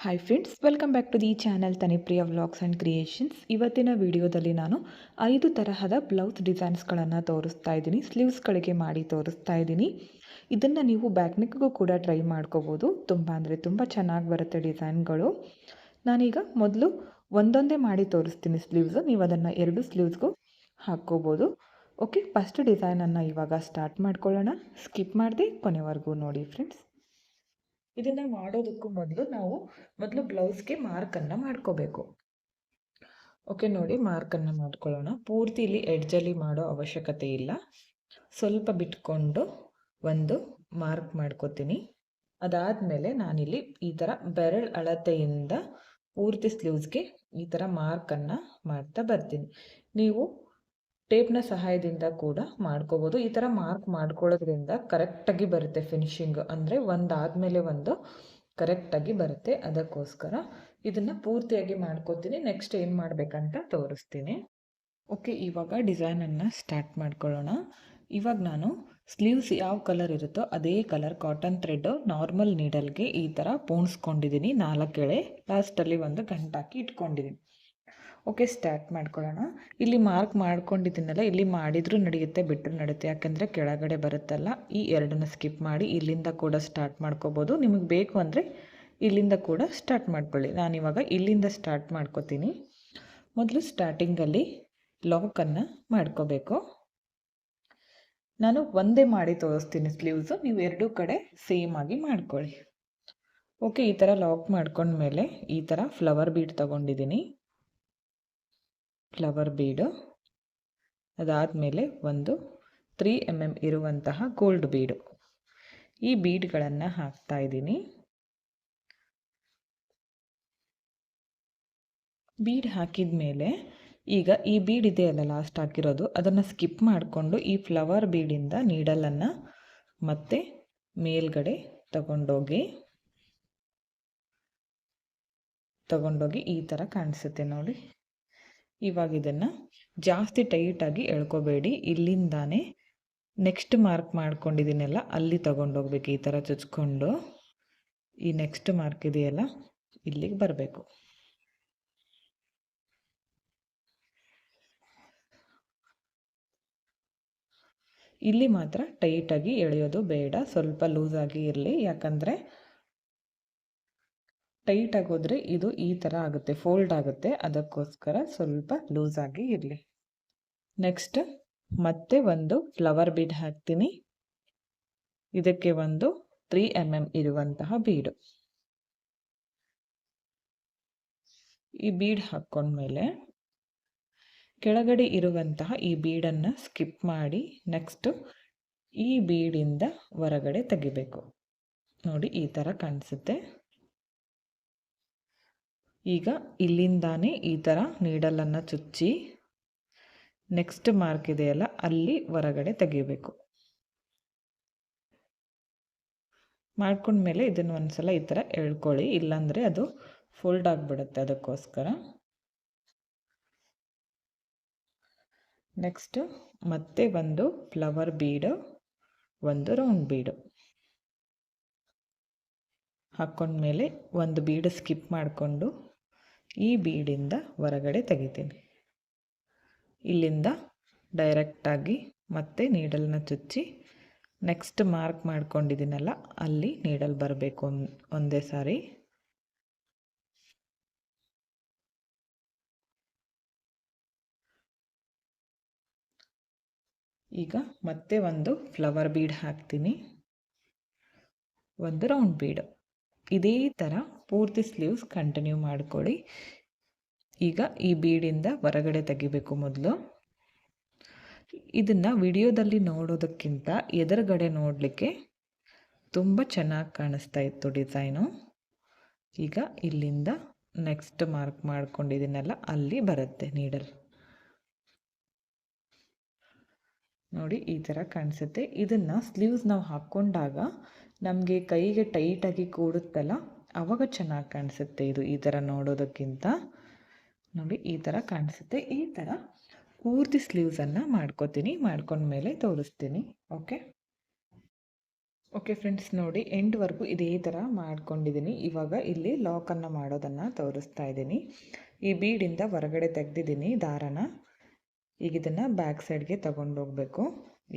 Hi friends, welcome back to the channel Tanipriya vlogs and creations. ಇವತ್ತಿನ ವಿಡಿಯೋದಲ್ಲಿ ನಾನು 5 ತರಹದ ಬ್ಲೌಸ್ ಡಿಸೈನ್ಸ್ಗಳನ್ನು ತೋರಿಸ್ತಾ ಇದ್ದೀನಿ. ಸ್ಲೀವ್ಸ್ಗಳಿಗೆ ಮಾಡಿ ತೋರಿಸ್ತಾ ಇದ್ದೀನಿ. ಇದನ್ನು ನೀವು ಬ್ಯಾಕ್ ನೆಕ್ಗೂ ಕೂಡ ಟ್ರೈ ಮಾಡ್ಕೋಬೋದು. ತುಂಬ ಚೆನ್ನಾಗಿ ಬರುತ್ತೆ ಡಿಸೈನ್ಗಳು. ನಾನೀಗ ಮೊದಲು ಒಂದೊಂದೇ ಮಾಡಿ ತೋರಿಸ್ತೀನಿ ಸ್ಲೀವ್ಸು. ನೀವು ಅದನ್ನು 2 ಸ್ಲೀವ್ಸ್ಗೂ ಹಾಕ್ಕೋಬೋದು. ಓಕೆ, ಫಸ್ಟ್ ಡಿಸೈನನ್ನು ಇವಾಗ ಸ್ಟಾರ್ಟ್ ಮಾಡ್ಕೊಳ್ಳೋಣ. ಸ್ಕಿಪ್ ಮಾಡದೆ ಕೊನೆವರೆಗೂ ನೋಡಿ ಫ್ರೆಂಡ್ಸ್. ಇದನ್ನು ಮಾಡೋದಕ್ಕೂ ಮೊದಲು ಬ್ಲೌಸ್ಗೆ ಮಾರ್ಕನ್ನು ಮಾಡ್ಕೋಬೇಕು. ಓಕೆ ನೋಡಿ, ಮಾರ್ಕನ್ನು ಮಾಡ್ಕೊಳ್ಳೋಣ. ಪೂರ್ತಿ ಇಲ್ಲಿ ಎಡ್ಜಲ್ಲಿ ಮಾಡೋ ಅವಶ್ಯಕತೆ ಇಲ್ಲ. ಸ್ವಲ್ಪ ಬಿಟ್ಕೊಂಡು ಒಂದು ಮಾರ್ಕ್ ಮಾಡ್ಕೋತೀನಿ. ಅದಾದಮೇಲೆ ನಾನಿಲ್ಲಿ ಈ ಥರ ಬೆರಳು ಅಳತೆಯಿಂದ ಪೂರ್ತಿ ಸ್ಲೀವ್ಸ್ಗೆ ಈ ಥರ ಮಾರ್ಕನ್ನು ಮಾಡ್ತಾ ಬರ್ತೀನಿ. ನೀವು ಟೇಪ್ನ ಸಹಾಯದಿಂದ ಕೂಡ ಮಾಡ್ಕೋಬೋದು. ಈ ಥರ ಮಾರ್ಕ್ ಮಾಡ್ಕೊಳ್ಳೋದ್ರಿಂದ ಕರೆಕ್ಟಾಗಿ ಬರುತ್ತೆ ಫಿನಿಶಿಂಗ್. ಅಂದರೆ ಒಂದಾದಮೇಲೆ ಒಂದು ಕರೆಕ್ಟಾಗಿ ಬರುತ್ತೆ. ಅದಕ್ಕೋಸ್ಕರ ಇದನ್ನು ಪೂರ್ತಿಯಾಗಿ ಮಾಡ್ಕೋತೀನಿ. ನೆಕ್ಸ್ಟ್ ಏನು ಮಾಡಬೇಕಂತ ತೋರಿಸ್ತೀನಿ. ಓಕೆ, ಇವಾಗ ಡಿಸೈನನ್ನು ಸ್ಟಾರ್ಟ್ ಮಾಡ್ಕೊಳ್ಳೋಣ. ಇವಾಗ ನಾನು ಸ್ಲೀವ್ಸ್ ಯಾವ ಕಲರ್ ಇರುತ್ತೋ ಅದೇ ಕಲರ್ ಕಾಟನ್ ಥ್ರೆಡ್ ನಾರ್ಮಲ್ ನೀಡಲ್ಗೆ ಈ ಥರ ಪೋಣಿಸ್ಕೊಂಡಿದ್ದೀನಿ. 4 ಎಳೆ ಲಾಸ್ಟಲ್ಲಿ ಒಂದು ಗಂಟಾಕಿ ಇಟ್ಕೊಂಡಿದ್ದೀನಿ. ಓಕೆ, ಸ್ಟಾರ್ಟ್ ಮಾಡ್ಕೊಳ್ಳೋಣ. ಇಲ್ಲಿ ಮಾರ್ಕ್ ಮಾಡ್ಕೊಂಡಿದ್ದೀನಲ್ಲ, ಇಲ್ಲಿ ಮಾಡಿದರೂ ನಡೆಯುತ್ತೆ, ಬಿಟ್ಟರು ನಡೆಯುತ್ತೆ. ಯಾಕೆಂದರೆ ಕೆಳಗಡೆ ಬರುತ್ತಲ್ಲ, ಈ ಎರಡನ್ನ ಸ್ಕಿಪ್ ಮಾಡಿ ಇಲ್ಲಿಂದ ಕೂಡ ಸ್ಟಾರ್ಟ್ ಮಾಡ್ಕೋಬೋದು. ನಿಮಗೆ ಬೇಕು ಅಂದರೆ ಇಲ್ಲಿಂದ ಕೂಡ ಸ್ಟಾರ್ಟ್ ಮಾಡ್ಕೊಳ್ಳಿ. ನಾನಿವಾಗ ಇಲ್ಲಿಂದ ಸ್ಟಾರ್ಟ್ ಮಾಡ್ಕೋತೀನಿ. ಮೊದಲು ಸ್ಟಾರ್ಟಿಂಗಲ್ಲಿ ಲಾಕನ್ನು ಮಾಡ್ಕೋಬೇಕು. ನಾನು ಒಂದೇ ಮಾಡಿ ತೋರಿಸ್ತೀನಿ ಸ್ಲೀವ್ಸು. ನೀವು 2 ಕಡೆ ಸೇಮ್ ಆಗಿ ಮಾಡ್ಕೊಳ್ಳಿ. ಓಕೆ, ಈ ಥರ ಲಾಕ್ ಮಾಡ್ಕೊಂಡ್ಮೇಲೆ ಈ ಥರ ಫ್ಲವರ್ ಬೀಡ್ ತೊಗೊಂಡಿದ್ದೀನಿ. ಫ್ಲವರ್ ಬೀಡು, ಅದಾದಮೇಲೆ ಒಂದು 3 mm ಇರುವಂತಹ ಗೋಲ್ಡ್ ಬೀಡು. ಈ ಬೀಡ್ಗಳನ್ನು ಹಾಕ್ತಾ ಇದ್ದೀನಿ. ಬೀಡ್ ಹಾಕಿದ ಮೇಲೆ ಈಗ ಈ ಬೀಡ್ ಇದೆಯಲ್ಲ ಲಾಸ್ಟ್ ಹಾಕಿರೋದು, ಅದನ್ನು ಸ್ಕಿಪ್ ಮಾಡಿಕೊಂಡು ಈ ಫ್ಲವರ್ ಬೀಡಿಂದ ನೀಡಲನ್ನು ಮತ್ತೆ ಮೇಲ್ಗಡೆ ತಗೊಂಡೋಗಿ ಈ ಥರ ಕಾಣಿಸುತ್ತೆ ನೋಡಿ. ಇವಾಗ ಇದನ್ನು ಜಾಸ್ತಿ ಟೈಟಾಗಿ ಎಳ್ಕೊಬೇಡಿ. ಇಲ್ಲಿಂದಾನೇ ನೆಕ್ಸ್ಟ್ ಮಾರ್ಕ್ ಮಾಡ್ಕೊಂಡಿದ್ದೀನಲ್ಲ ಅಲ್ಲಿ ತಗೊಂಡೋಗ್ಬೇಕು. ಈ ಥರ ಚುಚ್ಕೊಂಡು ಈ ನೆಕ್ಸ್ಟ್ ಮಾರ್ಕ್ ಇದೆಯಲ್ಲ ಇಲ್ಲಿಗೆ ಬರಬೇಕು. ಇಲ್ಲಿ ಮಾತ್ರ ಟೈಟಾಗಿ ಎಳೆಯೋದು ಬೇಡ, ಸ್ವಲ್ಪ ಲೂಸಾಗಿ ಇರಲಿ. ಯಾಕಂದರೆ ಟೈಟ್ ಆಗೋದ್ರೆ ಇದು ಈ ಥರ ಆಗುತ್ತೆ, ಫೋಲ್ಡ್ ಆಗುತ್ತೆ. ಅದಕ್ಕೋಸ್ಕರ ಸ್ವಲ್ಪ ಲೂಸಾಗಿ ಇರಲಿ. ನೆಕ್ಸ್ಟ್ ಮತ್ತೆ ಒಂದು ಫ್ಲವರ್ ಬೀಡ್ ಹಾಕ್ತೀನಿ. ಇದಕ್ಕೆ ಒಂದು 3 mm ಇರುವಂತಹ ಬೀಡು. ಈ ಬೀಡ್ ಹಾಕ್ಕೊಂಡ್ಮೇಲೆ ಕೆಳಗಡೆ ಇರುವಂತಹ ಈ ಬೀಡನ್ನು ಸ್ಕಿಪ್ ಮಾಡಿ ನೆಕ್ಸ್ಟ್ ಈ ಬೀಡಿಂದ ಹೊರಗಡೆ ತೆಗಿಬೇಕು. ನೋಡಿ, ಈ ಥರ ಕಾಣಿಸುತ್ತೆ. ಈಗ ಇಲ್ಲಿಂದಾನೇ ಈ ಥರ ನೀಡಲನ್ನು ಚುಚ್ಚಿ ನೆಕ್ಸ್ಟ್ ಮಾರ್ಕ್ ಇದೆಯಲ್ಲ ಅಲ್ಲಿ ಹೊರಗಡೆ ತೆಗಿಬೇಕು. ಮಾಡ್ಕೊಂಡ್ಮೇಲೆ ಇದನ್ನು ಒಂದ್ಸಲ ಈ ಥರ ಎಳ್ಕೊಳ್ಳಿ, ಇಲ್ಲಾಂದರೆ ಅದು ಫೋಲ್ಡ್ ಆಗಿಬಿಡುತ್ತೆ. ಅದಕ್ಕೋಸ್ಕರ ನೆಕ್ಸ್ಟ್ ಮತ್ತೆ ಒಂದು ಫ್ಲವರ್ ಬೀಡು, ಒಂದು ರೌಂಡ್ ಬೀಡು ಹಾಕ್ಕೊಂಡ್ಮೇಲೆ ಒಂದು ಬೀಡು ಸ್ಕಿಪ್ ಮಾಡಿಕೊಂಡು ಈ ಬೀಡಿಂದ ಹೊರಗಡೆ ತೆಗಿತೀನಿ. ಇಲ್ಲಿಂದ ಡೈರೆಕ್ಟಾಗಿ ಮತ್ತೆ ನೀಡಲ್ನ ಚುಚ್ಚಿ ನೆಕ್ಸ್ಟ್ ಮಾರ್ಕ್ ಮಾಡ್ಕೊಂಡಿದ್ದೀನಲ್ಲ ಅಲ್ಲಿ ನೀಡಲ್ ಬರಬೇಕು ಒಂದೇ ಸಾರಿ. ಈಗ ಮತ್ತೆ ಒಂದು ಫ್ಲವರ್ ಬೀಡ್ ಹಾಕ್ತೀನಿ, ಒಂದು ರೌಂಡ್ ಬೀಡು. ಇದೇ ಥರ ಪೂರ್ತಿ ಸ್ಲೀವ್ಸ್ ಕಂಟಿನ್ಯೂ ಮಾಡ್ಕೊಳ್ಳಿ. ಈಗ ಈ ಬೀಡಿಂದ ಹೊರಗಡೆ ತೆಗಿಬೇಕು ಮೊದಲು. ಇದನ್ನು ವಿಡಿಯೋದಲ್ಲಿ ನೋಡೋದಕ್ಕಿಂತ ಎದುರುಗಡೆ ನೋಡಲಿಕ್ಕೆ ತುಂಬ ಚೆನ್ನಾಗಿ ಕಾಣಿಸ್ತಾ ಇತ್ತು ಡಿಸೈನು. ಈಗ ಇಲ್ಲಿಂದ ನೆಕ್ಸ್ಟ್ ಮಾರ್ಕ್ ಮಾಡ್ಕೊಂಡಿದ್ದೀನಲ್ಲ ಅಲ್ಲಿ ಬರುತ್ತೆ ನೀಡಲ್. ನೋಡಿ, ಈ ಥರ ಕಾಣಿಸುತ್ತೆ. ಇದನ್ನು ಸ್ಲೀವ್ಸ್ ನಾವು ಹಾಕ್ಕೊಂಡಾಗ ನಮಗೆ ಕೈಗೆ ಟೈಟಾಗಿ ಕೂಡುತ್ತಲ್ಲ, ಆವಾಗ ಚೆನ್ನಾಗಿ ಕಾಣಿಸುತ್ತೆ. ಇದು ಈ ಥರ ನೋಡೋದಕ್ಕಿಂತ ನೋಡಿ ಈ ಥರ ಕಾಣಿಸುತ್ತೆ. ಈ ಥರ ಪೂರ್ತಿ ಸ್ಲೀವ್ಸನ್ನು ಮಾಡ್ಕೋತೀನಿ. ಮಾಡ್ಕೊಂಡ್ಮೇಲೆ ತೋರಿಸ್ತೀನಿ. ಓಕೆ ಓಕೆ ಫ್ರೆಂಡ್ಸ್, ನೋಡಿ ಎಂಡ್ವರೆಗೂ ಇದೇ ಥರ ಮಾಡ್ಕೊಂಡಿದ್ದೀನಿ. ಇವಾಗ ಇಲ್ಲಿ ಲಾಕನ್ನು ಮಾಡೋದನ್ನು ತೋರಿಸ್ತಾ ಇದ್ದೀನಿ. ಈ ಬೀಡಿಂದ ಹೊರಗಡೆ ತೆಗೆದಿದ್ದೀನಿ ದಾರನ. ಈಗ ಇದನ್ನು ಬ್ಯಾಕ್ ಸೈಡ್ಗೆ ತಗೊಂಡೋಗ್ಬೇಕು.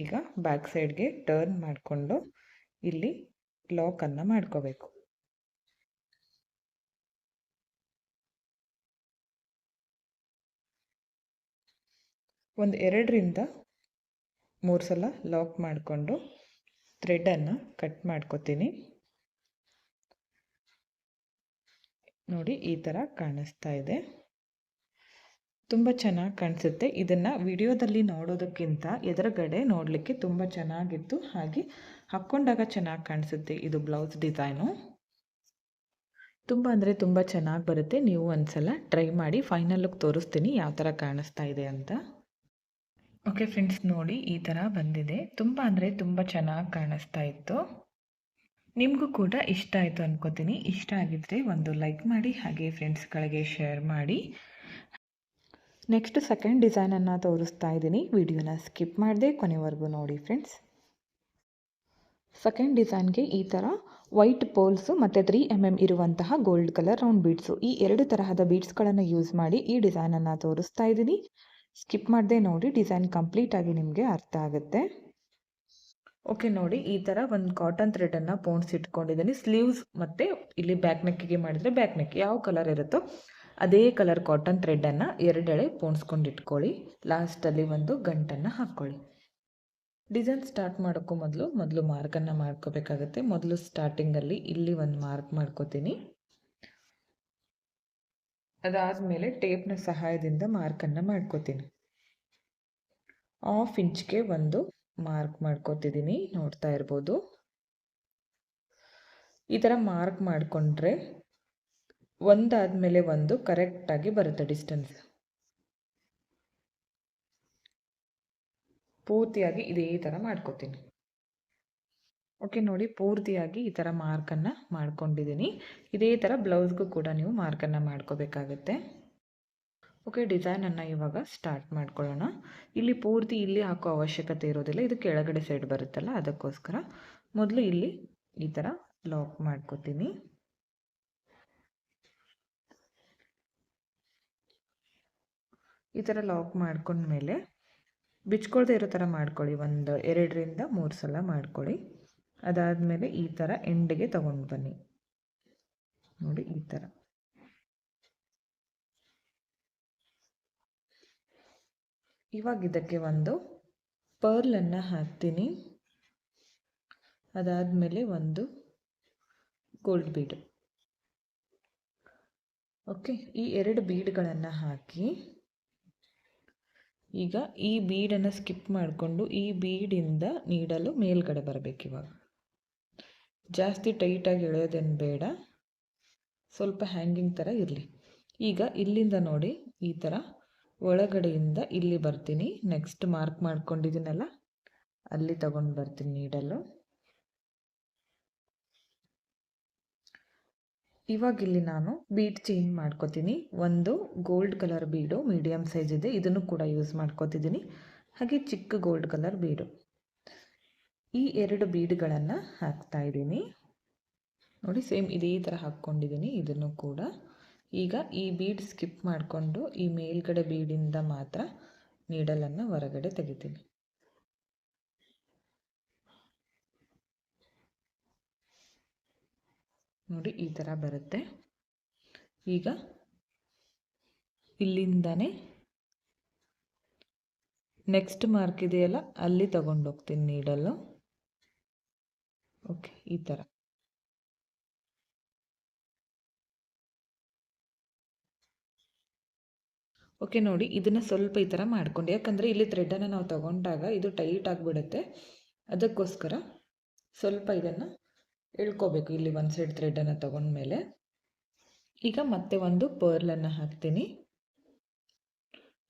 ಈಗ ಬ್ಯಾಕ್ ಸೈಡ್ಗೆ ಟರ್ನ್ ಮಾಡಿಕೊಂಡು ಇಲ್ಲಿ ಲಾಕನ್ನು ಮಾಡ್ಕೋಬೇಕು. ಒಂದು 2ರಿಂದ 3 ಸಲ ಲಾಕ್ ಮಾಡಿಕೊಂಡು ಥ್ರೆಡನ್ನು ಕಟ್ ಮಾಡ್ಕೋತೀನಿ. ನೋಡಿ ಈ ಥರ ಕಾಣಿಸ್ತಾ ಇದೆ. ತುಂಬ ಚೆನ್ನಾಗಿ ಕಾಣಿಸುತ್ತೆ. ಇದನ್ನು ವಿಡಿಯೋದಲ್ಲಿ ನೋಡೋದಕ್ಕಿಂತ ಎದುರುಗಡೆ ನೋಡಲಿಕ್ಕೆ ತುಂಬ ಚೆನ್ನಾಗಿತ್ತು, ಹಾಗೆ ಹಾಕ್ಕೊಂಡಾಗ ಚೆನ್ನಾಗಿ ಕಾಣಿಸುತ್ತೆ. ಇದು ಬ್ಲೌಸ್ ಡಿಸೈನು ತುಂಬ ಅಂದರೆ ತುಂಬ ಚೆನ್ನಾಗಿ ಬರುತ್ತೆ. ನೀವು ಒಂದ್ಸಲ ಟ್ರೈ ಮಾಡಿ. ಫೈನಲ್ ಲುಕ್ ತೋರಿಸ್ತೀನಿ ಯಾವ ಥರ ಕಾಣಿಸ್ತಾ ಇದೆ ಅಂತ. ಓಕೆ ಫ್ರೆಂಡ್ಸ್, ನೋಡಿ ಈ ಥರ ಬಂದಿದೆ. ತುಂಬ ಅಂದರೆ ತುಂಬ ಚೆನ್ನಾಗಿ ಕಾಣಿಸ್ತಾ ಇತ್ತು. ನಿಮಗೂ ಕೂಡ ಇಷ್ಟ ಆಯಿತು ಅನ್ಕೋತೀನಿ. ಇಷ್ಟ ಆಗಿದ್ದರೆ ಒಂದು ಲೈಕ್ ಮಾಡಿ, ಹಾಗೆ ಫ್ರೆಂಡ್ಸ್ಗಳಿಗೆ ಶೇರ್ ಮಾಡಿ. ನೆಕ್ಸ್ಟ್ ಸೆಕೆಂಡ್ ಡಿಸೈನನ್ನು ತೋರಿಸ್ತಾ ಇದ್ದೀನಿ. ವಿಡಿಯೋನ ಸ್ಕಿಪ್ ಮಾಡದೆ ಕೊನೆವರೆಗೂ ನೋಡಿ ಫ್ರೆಂಡ್ಸ್. ಸೆಕೆಂಡ್ ಡಿಸೈನ್ಗೆ ಈ ಥರ ವೈಟ್ ಪೋಲ್ಸು ಮತ್ತು 3 mm ಇರುವಂತಹ ಗೋಲ್ಡ್ ಕಲರ್ ರೌಂಡ್ ಬೀಡ್ಸು, ಈ 2 ತರಹದ ಬೀಡ್ಸ್ಗಳನ್ನು ಯೂಸ್ ಮಾಡಿ ಈ ಡಿಸೈನನ್ನು ತೋರಿಸ್ತಾ ಇದ್ದೀನಿ. ಸ್ಕಿಪ್ ಮಾಡದೆ ನೋಡಿ, ಡಿಸೈನ್ ಕಂಪ್ಲೀಟಾಗಿ ನಿಮಗೆ ಅರ್ಥ ಆಗುತ್ತೆ. ಓಕೆ ನೋಡಿ, ಈ ಥರ ಒಂದು ಕಾಟನ್ ಥ್ರೆಡನ್ನು ಪೋಣಿಸಿಟ್ಕೊಂಡಿದ್ದೀನಿ. ಸ್ಲೀವ್ಸ್ ಮತ್ತು ಇಲ್ಲಿ ಬ್ಯಾಕ್ ನೆಕ್ಕಿಗೆ ಮಾಡಿದರೆ ಬ್ಯಾಕ್ ನೆಕ್ ಯಾವ ಕಲರ್ ಇರುತ್ತೋ ಅದೇ ಕಲರ್ ಕಾಟನ್ ಥ್ರೆಡನ್ನು 2 ಎಳೆ ಪೋಣಿಸ್ಕೊಂಡು ಇಟ್ಕೊಳ್ಳಿ. ಲಾಸ್ಟಲ್ಲಿ ಒಂದು ಗಂಟನ್ನು ಹಾಕ್ಕೊಳ್ಳಿ. ಡಿಸೈನ್ ಸ್ಟಾರ್ಟ್ ಮಾಡೋಕ್ಕೂ ಮೊದಲು ಮಾರ್ಕನ್ನು ಮಾಡ್ಕೋಬೇಕಾಗುತ್ತೆ. ಮೊದಲು ಸ್ಟಾರ್ಟಿಂಗಲ್ಲಿ ಇಲ್ಲಿ ಒಂದು ಮಾರ್ಕ್ ಮಾಡ್ಕೋತೀನಿ. ಅದಾದಮೇಲೆ ಟೇಪ್ನ ಸಹಾಯದಿಂದ ಮಾರ್ಕನ್ನು ಮಾಡ್ಕೋತೀನಿ. 1/2 ಇಂಚ್ಗೆ ಒಂದು ಮಾರ್ಕ್ ಮಾಡ್ಕೋತಿದ್ದೀನಿ, ನೋಡ್ತಾ ಇರ್ಬೋದು. ಈ ಥರ ಮಾರ್ಕ್ ಮಾಡಿಕೊಂಡ್ರೆ ಒಂದಾದಮೇಲೆ ಒಂದು ಕರೆಕ್ಟಾಗಿ ಬರುತ್ತೆ ಡಿಸ್ಟೆನ್ಸ್. ಪೂರ್ತಿಯಾಗಿ ಇದೇ ಥರ ಮಾಡ್ಕೋತೀನಿ. ಓಕೆ ನೋಡಿ, ಪೂರ್ತಿಯಾಗಿ ಈ ಥರ ಮಾರ್ಕನ್ನು ಮಾಡ್ಕೊಂಡಿದ್ದೀನಿ. ಇದೇ ಥರ ಬ್ಲೌಸ್ಗೂ ಕೂಡ ನೀವು ಮಾರ್ಕನ್ನು ಮಾಡ್ಕೋಬೇಕಾಗತ್ತೆ. ಓಕೆ, ಡಿಸೈನನ್ನು ಇವಾಗ ಸ್ಟಾರ್ಟ್ ಮಾಡ್ಕೊಳ್ಳೋಣ. ಇಲ್ಲಿ ಪೂರ್ತಿ ಇಲ್ಲಿ ಹಾಕೋ ಅವಶ್ಯಕತೆ ಇರೋದಿಲ್ಲ, ಇದು ಕೆಳಗಡೆ ಸೈಡ್ ಬರುತ್ತಲ್ಲ, ಅದಕ್ಕೋಸ್ಕರ ಮೊದಲು ಇಲ್ಲಿ ಈ ಥರ ಲಾಕ್ ಮಾಡ್ಕೋತೀನಿ. ಈ ಥರ ಲಾಕ್ ಮಾಡ್ಕೊಂಡ್ಮೇಲೆ ಬಿಚ್ಕೊಳ್ದೇ ಇರೋ ಥರ ಮಾಡ್ಕೊಳ್ಳಿ. ಒಂದು 2ರಿಂದ 3 ಸಲ ಮಾಡ್ಕೊಳ್ಳಿ. ಅದಾದಮೇಲೆ ಈ ಥರ ಎಂಡಿಗೆ ತಗೊಂಡು ಬನ್ನಿ. ನೋಡಿ ಈ ಥರ. ಇವಾಗ ಇದಕ್ಕೆ ಒಂದು ಪರ್ಲನ್ನು ಹಾಕ್ತೀನಿ. ಅದಾದಮೇಲೆ ಒಂದು ಗೋಲ್ಡ್ ಬೀಡ್. ಓಕೆ, ಈ 2 ಬೀಡ್ಗಳನ್ನು ಹಾಕಿ ಈಗ ಈ ಬೀಡನ್ನು ಸ್ಕಿಪ್ ಮಾಡಿಕೊಂಡು ಈ ಬೀಡಿಂದ ನೀಡಲು ಮೇಲ್ಗಡೆ ಬರಬೇಕು. ಇವಾಗ ಜಾಸ್ತಿ ಟೈಟಾಗಿ ಎಳೆಯೋದೇನು ಬೇಡ, ಸ್ವಲ್ಪ ಹ್ಯಾಂಗಿಂಗ್ ಥರ ಇರಲಿ. ಈಗ ಇಲ್ಲಿಂದ ನೋಡಿ ಈ ಥರ ಒಳಗಡೆಯಿಂದ ಇಲ್ಲಿ ಬರ್ತೀನಿ. ನೆಕ್ಸ್ಟ್ ಮಾರ್ಕ್ ಮಾಡ್ಕೊಂಡಿದ್ದೀನಲ್ಲ ಅಲ್ಲಿ ತಗೊಂಡು ಬರ್ತೀನಿ ನೀಡಲು. ಇವಾಗ ಇಲ್ಲಿ ನಾನು ಬೀಡ್ ಚೇಂಜ್ ಮಾಡ್ಕೋತೀನಿ. ಒಂದು ಗೋಲ್ಡ್ ಕಲರ್ ಬೀಡು ಮೀಡಿಯಮ್ ಸೈಜ್ ಇದೆ, ಇದನ್ನು ಕೂಡ ಯೂಸ್ ಮಾಡ್ಕೋತಿದ್ದೀನಿ. ಹಾಗೆ ಚಿಕ್ಕ ಗೋಲ್ಡ್ ಕಲರ್ ಬೀಡು, ಈ 2 ಬೀಡ್ಗಳನ್ನು ಹಾಕ್ತಾ ಇದ್ದೀನಿ. ನೋಡಿ ಸೇಮ್ ಇದೇ ಥರ ಹಾಕ್ಕೊಂಡಿದ್ದೀನಿ ಇದನ್ನು ಕೂಡ. ಈಗ ಈ ಬೀಡ್ ಸ್ಕಿಪ್ ಮಾಡಿಕೊಂಡು ಈ ಮೇಲ್ಗಡೆ ಬೀಡಿಂದ ಮಾತ್ರ ನೀಡಲನ್ನು ಹೊರಗಡೆ ತೆಗಿತೀನಿ. ನೋಡಿ ಈ ಥರ ಬರುತ್ತೆ. ಈಗ ಇಲ್ಲಿಂದನೇ ನೆಕ್ಸ್ಟ್ ಮಾರ್ಕ್ ಇದೆಯಲ್ಲ ಅಲ್ಲಿ ತಗೊಂಡೋಗ್ತೀನಿ ನೀಡಲು. ಓಕೆ, ಈ ಥರ. ಓಕೆ ನೋಡಿ, ಇದನ್ನು ಸ್ವಲ್ಪ ಈ ಥರ ಮಾಡ್ಕೊಂಡು, ಯಾಕಂದರೆ ಇಲ್ಲಿ ಥ್ರೆಡನ್ನು ನಾವು ತಗೊಂಡಾಗ ಇದು ಟೈಟ್ ಆಗಿಬಿಡುತ್ತೆ, ಅದಕ್ಕೋಸ್ಕರ ಸ್ವಲ್ಪ ಇದನ್ನು ಎಳ್ಕೋಬೇಕು. ಇಲ್ಲಿ ಒಂದು ಸೈಡ್ ಥ್ರೆಡನ್ನು ತಗೊಂಡ್ಮೇಲೆ ಈಗ ಮತ್ತೆ ಒಂದು ಪರ್ಲನ್ನು ಹಾಕ್ತೀನಿ.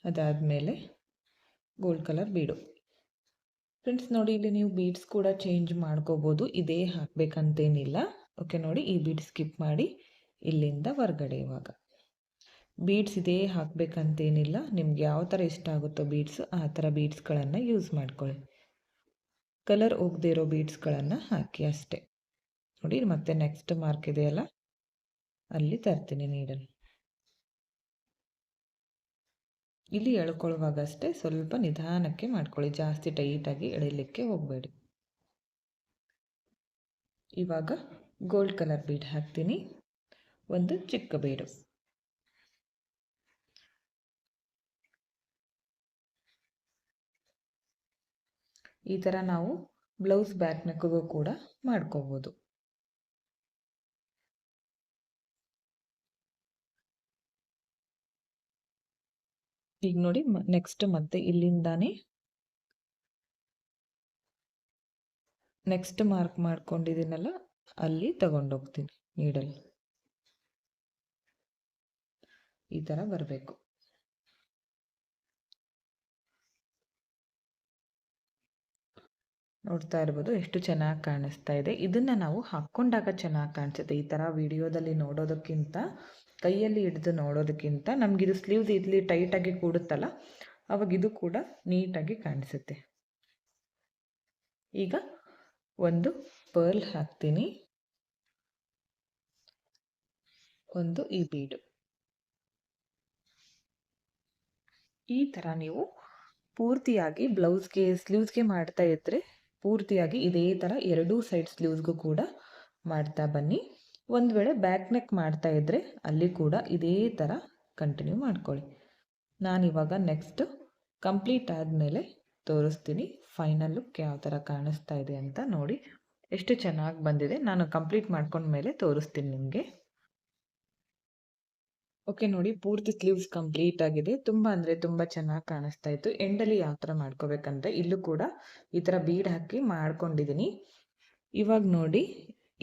ಅದಾದಮೇಲೆ ಗೋಲ್ಡ್ ಕಲರ್ ಬೀಡು. ಫ್ರೆಂಡ್ಸ್ ನೋಡಿ, ಇಲ್ಲಿ ನೀವು ಬೀಡ್ಸ್ ಕೂಡ ಚೇಂಜ್ ಮಾಡ್ಕೋಬೋದು, ಇದೇ ಹಾಕಬೇಕಂತೇನಿಲ್ಲ. ಓಕೆ ನೋಡಿ, ಈ ಬೀಡ್ ಸ್ಕಿಪ್ ಮಾಡಿ ಇಲ್ಲಿಂದ ಹೊರಗಡೆ. ಇವಾಗ ಬೀಡ್ಸ್ ಇದೇ ಹಾಕಬೇಕಂತೇನಿಲ್ಲ, ನಿಮ್ಗೆ ಯಾವ ಥರ ಇಷ್ಟ ಆಗುತ್ತೋ ಬೀಡ್ಸ್ ಆ ಥರ ಬೀಡ್ಸ್ಗಳನ್ನು ಯೂಸ್ ಮಾಡ್ಕೊಳ್ಳಿ. ಕಲರ್ ಹೋಗದೇ ಇರೋ ಬೀಡ್ಸ್ಗಳನ್ನು ಹಾಕಿ ಅಷ್ಟೇ. ನೋಡಿ ಮತ್ತೆ ನೆಕ್ಸ್ಟ್ ಮಾರ್ಕ್ ಇದೆಯಲ್ಲ ಅಲ್ಲಿ ತರ್ತೀನಿ ನೀಡಲ್. ಇಲ್ಲಿ ಎಳ್ಕೊಳ್ಳುವಾಗ ಅಷ್ಟೇ ಸ್ವಲ್ಪ ನಿಧಾನಕ್ಕೆ ಮಾಡ್ಕೊಳ್ಳಿ, ಜಾಸ್ತಿ ಟೈಟಾಗಿ ಎಳಿಲಿಕ್ಕೆ ಹೋಗಬೇಡಿ. ಇವಾಗ ಗೋಲ್ಡ್ ಕಲರ್ ಬೀಡ್ ಹಾಕ್ತೀನಿ, ಒಂದು ಚಿಕ್ಕ ಬೀಡು. ಈ ಥರ ನಾವು ಬ್ಲೌಸ್ ಬ್ಯಾಕ್ ನೆಕ್ಗೂ ಕೂಡ ಮಾಡ್ಕೋಬೋದು. ಈಗ ನೋಡಿ ನೆಕ್ಸ್ಟ್ ಮತ್ತೆ ಇಲ್ಲಿಂದಾನೇ ನೆಕ್ಸ್ಟ್ ಮಾರ್ಕ್ ಮಾಡ್ಕೊಂಡಿದ್ದೀನಲ್ಲ ಅಲ್ಲಿ ತಗೊಂಡೋಗ್ತೀನಿ ನೀಡಲ್. ಈ ಥರ ಬರಬೇಕು. ನೋಡ್ತಾ ಇರ್ಬೋದು ಎಷ್ಟು ಚೆನ್ನಾಗಿ ಕಾಣಿಸ್ತಾ ಇದೆ. ಇದನ್ನು ನಾವು ಹಾಕ್ಕೊಂಡಾಗ ಚೆನ್ನಾಗಿ ಕಾಣಿಸುತ್ತೆ. ಈ ಥರ ವಿಡಿಯೋದಲ್ಲಿ ನೋಡೋದಕ್ಕಿಂತ, ಕೈಯಲ್ಲಿ ಹಿಡಿದು ನೋಡೋದಕ್ಕಿಂತ ನಮಗಿದು ಸ್ಲೀವ್ಸ್ ಇಲ್ಲಿ ಟೈಟಾಗಿ ಕೂಡುತ್ತಲ್ಲ, ಅವಾಗ ಇದು ಕೂಡ ನೀಟಾಗಿ ಕಾಣಿಸುತ್ತೆ. ಈಗ ಒಂದು ಪರ್ಲ್ ಹಾಕ್ತೀನಿ, ಒಂದು ಈ ಬೀಡು. ಈ ಥರ ನೀವು ಪೂರ್ತಿಯಾಗಿ ಬ್ಲೌಸ್ಗೆ ಸ್ಲೀವ್ಸ್ಗೆ ಮಾಡ್ತಾ ಇದ್ದರೆ ಪೂರ್ತಿಯಾಗಿ ಇದೇ ಥರ ಎರಡೂ ಸೈಡ್ ಸ್ಲೀವ್ಸ್ಗೂ ಕೂಡ ಮಾಡ್ತಾ ಬನ್ನಿ. ಒಂದು ವೇಳೆ ಬ್ಯಾಕ್ ನೆಕ್ ಮಾಡ್ತಾ ಇದ್ದರೆ ಅಲ್ಲಿ ಕೂಡ ಇದೇ ಥರ ಕಂಟಿನ್ಯೂ ಮಾಡ್ಕೊಳ್ಳಿ. ನಾನಿವಾಗ ನೆಕ್ಸ್ಟ್ ಕಂಪ್ಲೀಟ್ ಆದಮೇಲೆ ತೋರಿಸ್ತೀನಿ ಫೈನಲ್ ಲುಕ್ ಯಾವ ಥರ ಕಾಣಿಸ್ತಾ ಇದೆ ಅಂತ. ನೋಡಿ ಎಷ್ಟು ಚೆನ್ನಾಗಿ ಬಂದಿದೆ. ನಾನು ಕಂಪ್ಲೀಟ್ ಮಾಡ್ಕೊಂಡ್ಮೇಲೆ ತೋರಿಸ್ತೀನಿ ನಿಮಗೆ. ಓಕೆ ನೋಡಿ, ಪೂರ್ತಿ ಸ್ಲೀವ್ಸ್ ಕಂಪ್ಲೀಟ್ ಆಗಿದೆ. ತುಂಬ ಅಂದರೆ ತುಂಬ ಚೆನ್ನಾಗಿ ಕಾಣಿಸ್ತಾ ಇತ್ತು. ಎಂಡಲ್ಲಿ ಯಾವ ಥರ ಮಾಡ್ಕೋಬೇಕಂದ್ರೆ ಇಲ್ಲೂ ಕೂಡ ಈ ಥರ ಬೀಡ್ ಹಾಕಿ ಮಾಡ್ಕೊಂಡಿದ್ದೀನಿ. ಇವಾಗ ನೋಡಿ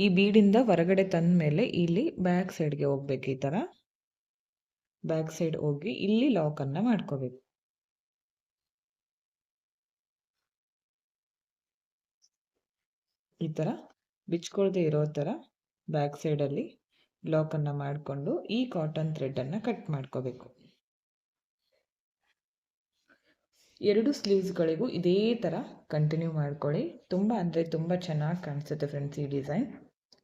ಈ ಬೀಡಿಂದ ಹೊರಗಡೆ ತಂದ ಮೇಲೆ ಇಲ್ಲಿ ಬ್ಯಾಕ್ ಸೈಡ್ಗೆ ಹೋಗ್ಬೇಕು. ಈ ಥರ ಬ್ಯಾಕ್ ಸೈಡ್ ಹೋಗಿ ಇಲ್ಲಿ ಲಾಕನ್ನು ಮಾಡ್ಕೋಬೇಕು. ಈ ಥರ ಬಿಚ್ಕೊಳ್ದೆ ಇರೋ ಥರ ಬ್ಯಾಕ್ ಸೈಡಲ್ಲಿ ಲಾಕನ್ನು ಮಾಡಿಕೊಂಡು ಈ ಕಾಟನ್ ಥ್ರೆಡನ್ನು ಕಟ್ ಮಾಡ್ಕೋಬೇಕು. ಎರಡು ಸ್ಲೀವ್ಸ್ಗಳಿಗೂ ಇದೇ ಥರ ಕಂಟಿನ್ಯೂ ಮಾಡ್ಕೊಳ್ಳಿ. ತುಂಬ ಅಂದರೆ ತುಂಬ ಚೆನ್ನಾಗಿ ಕಾಣಿಸುತ್ತೆ ಫ್ರೆಂಡ್ಸ್ ಈ ಡಿಸೈನ್.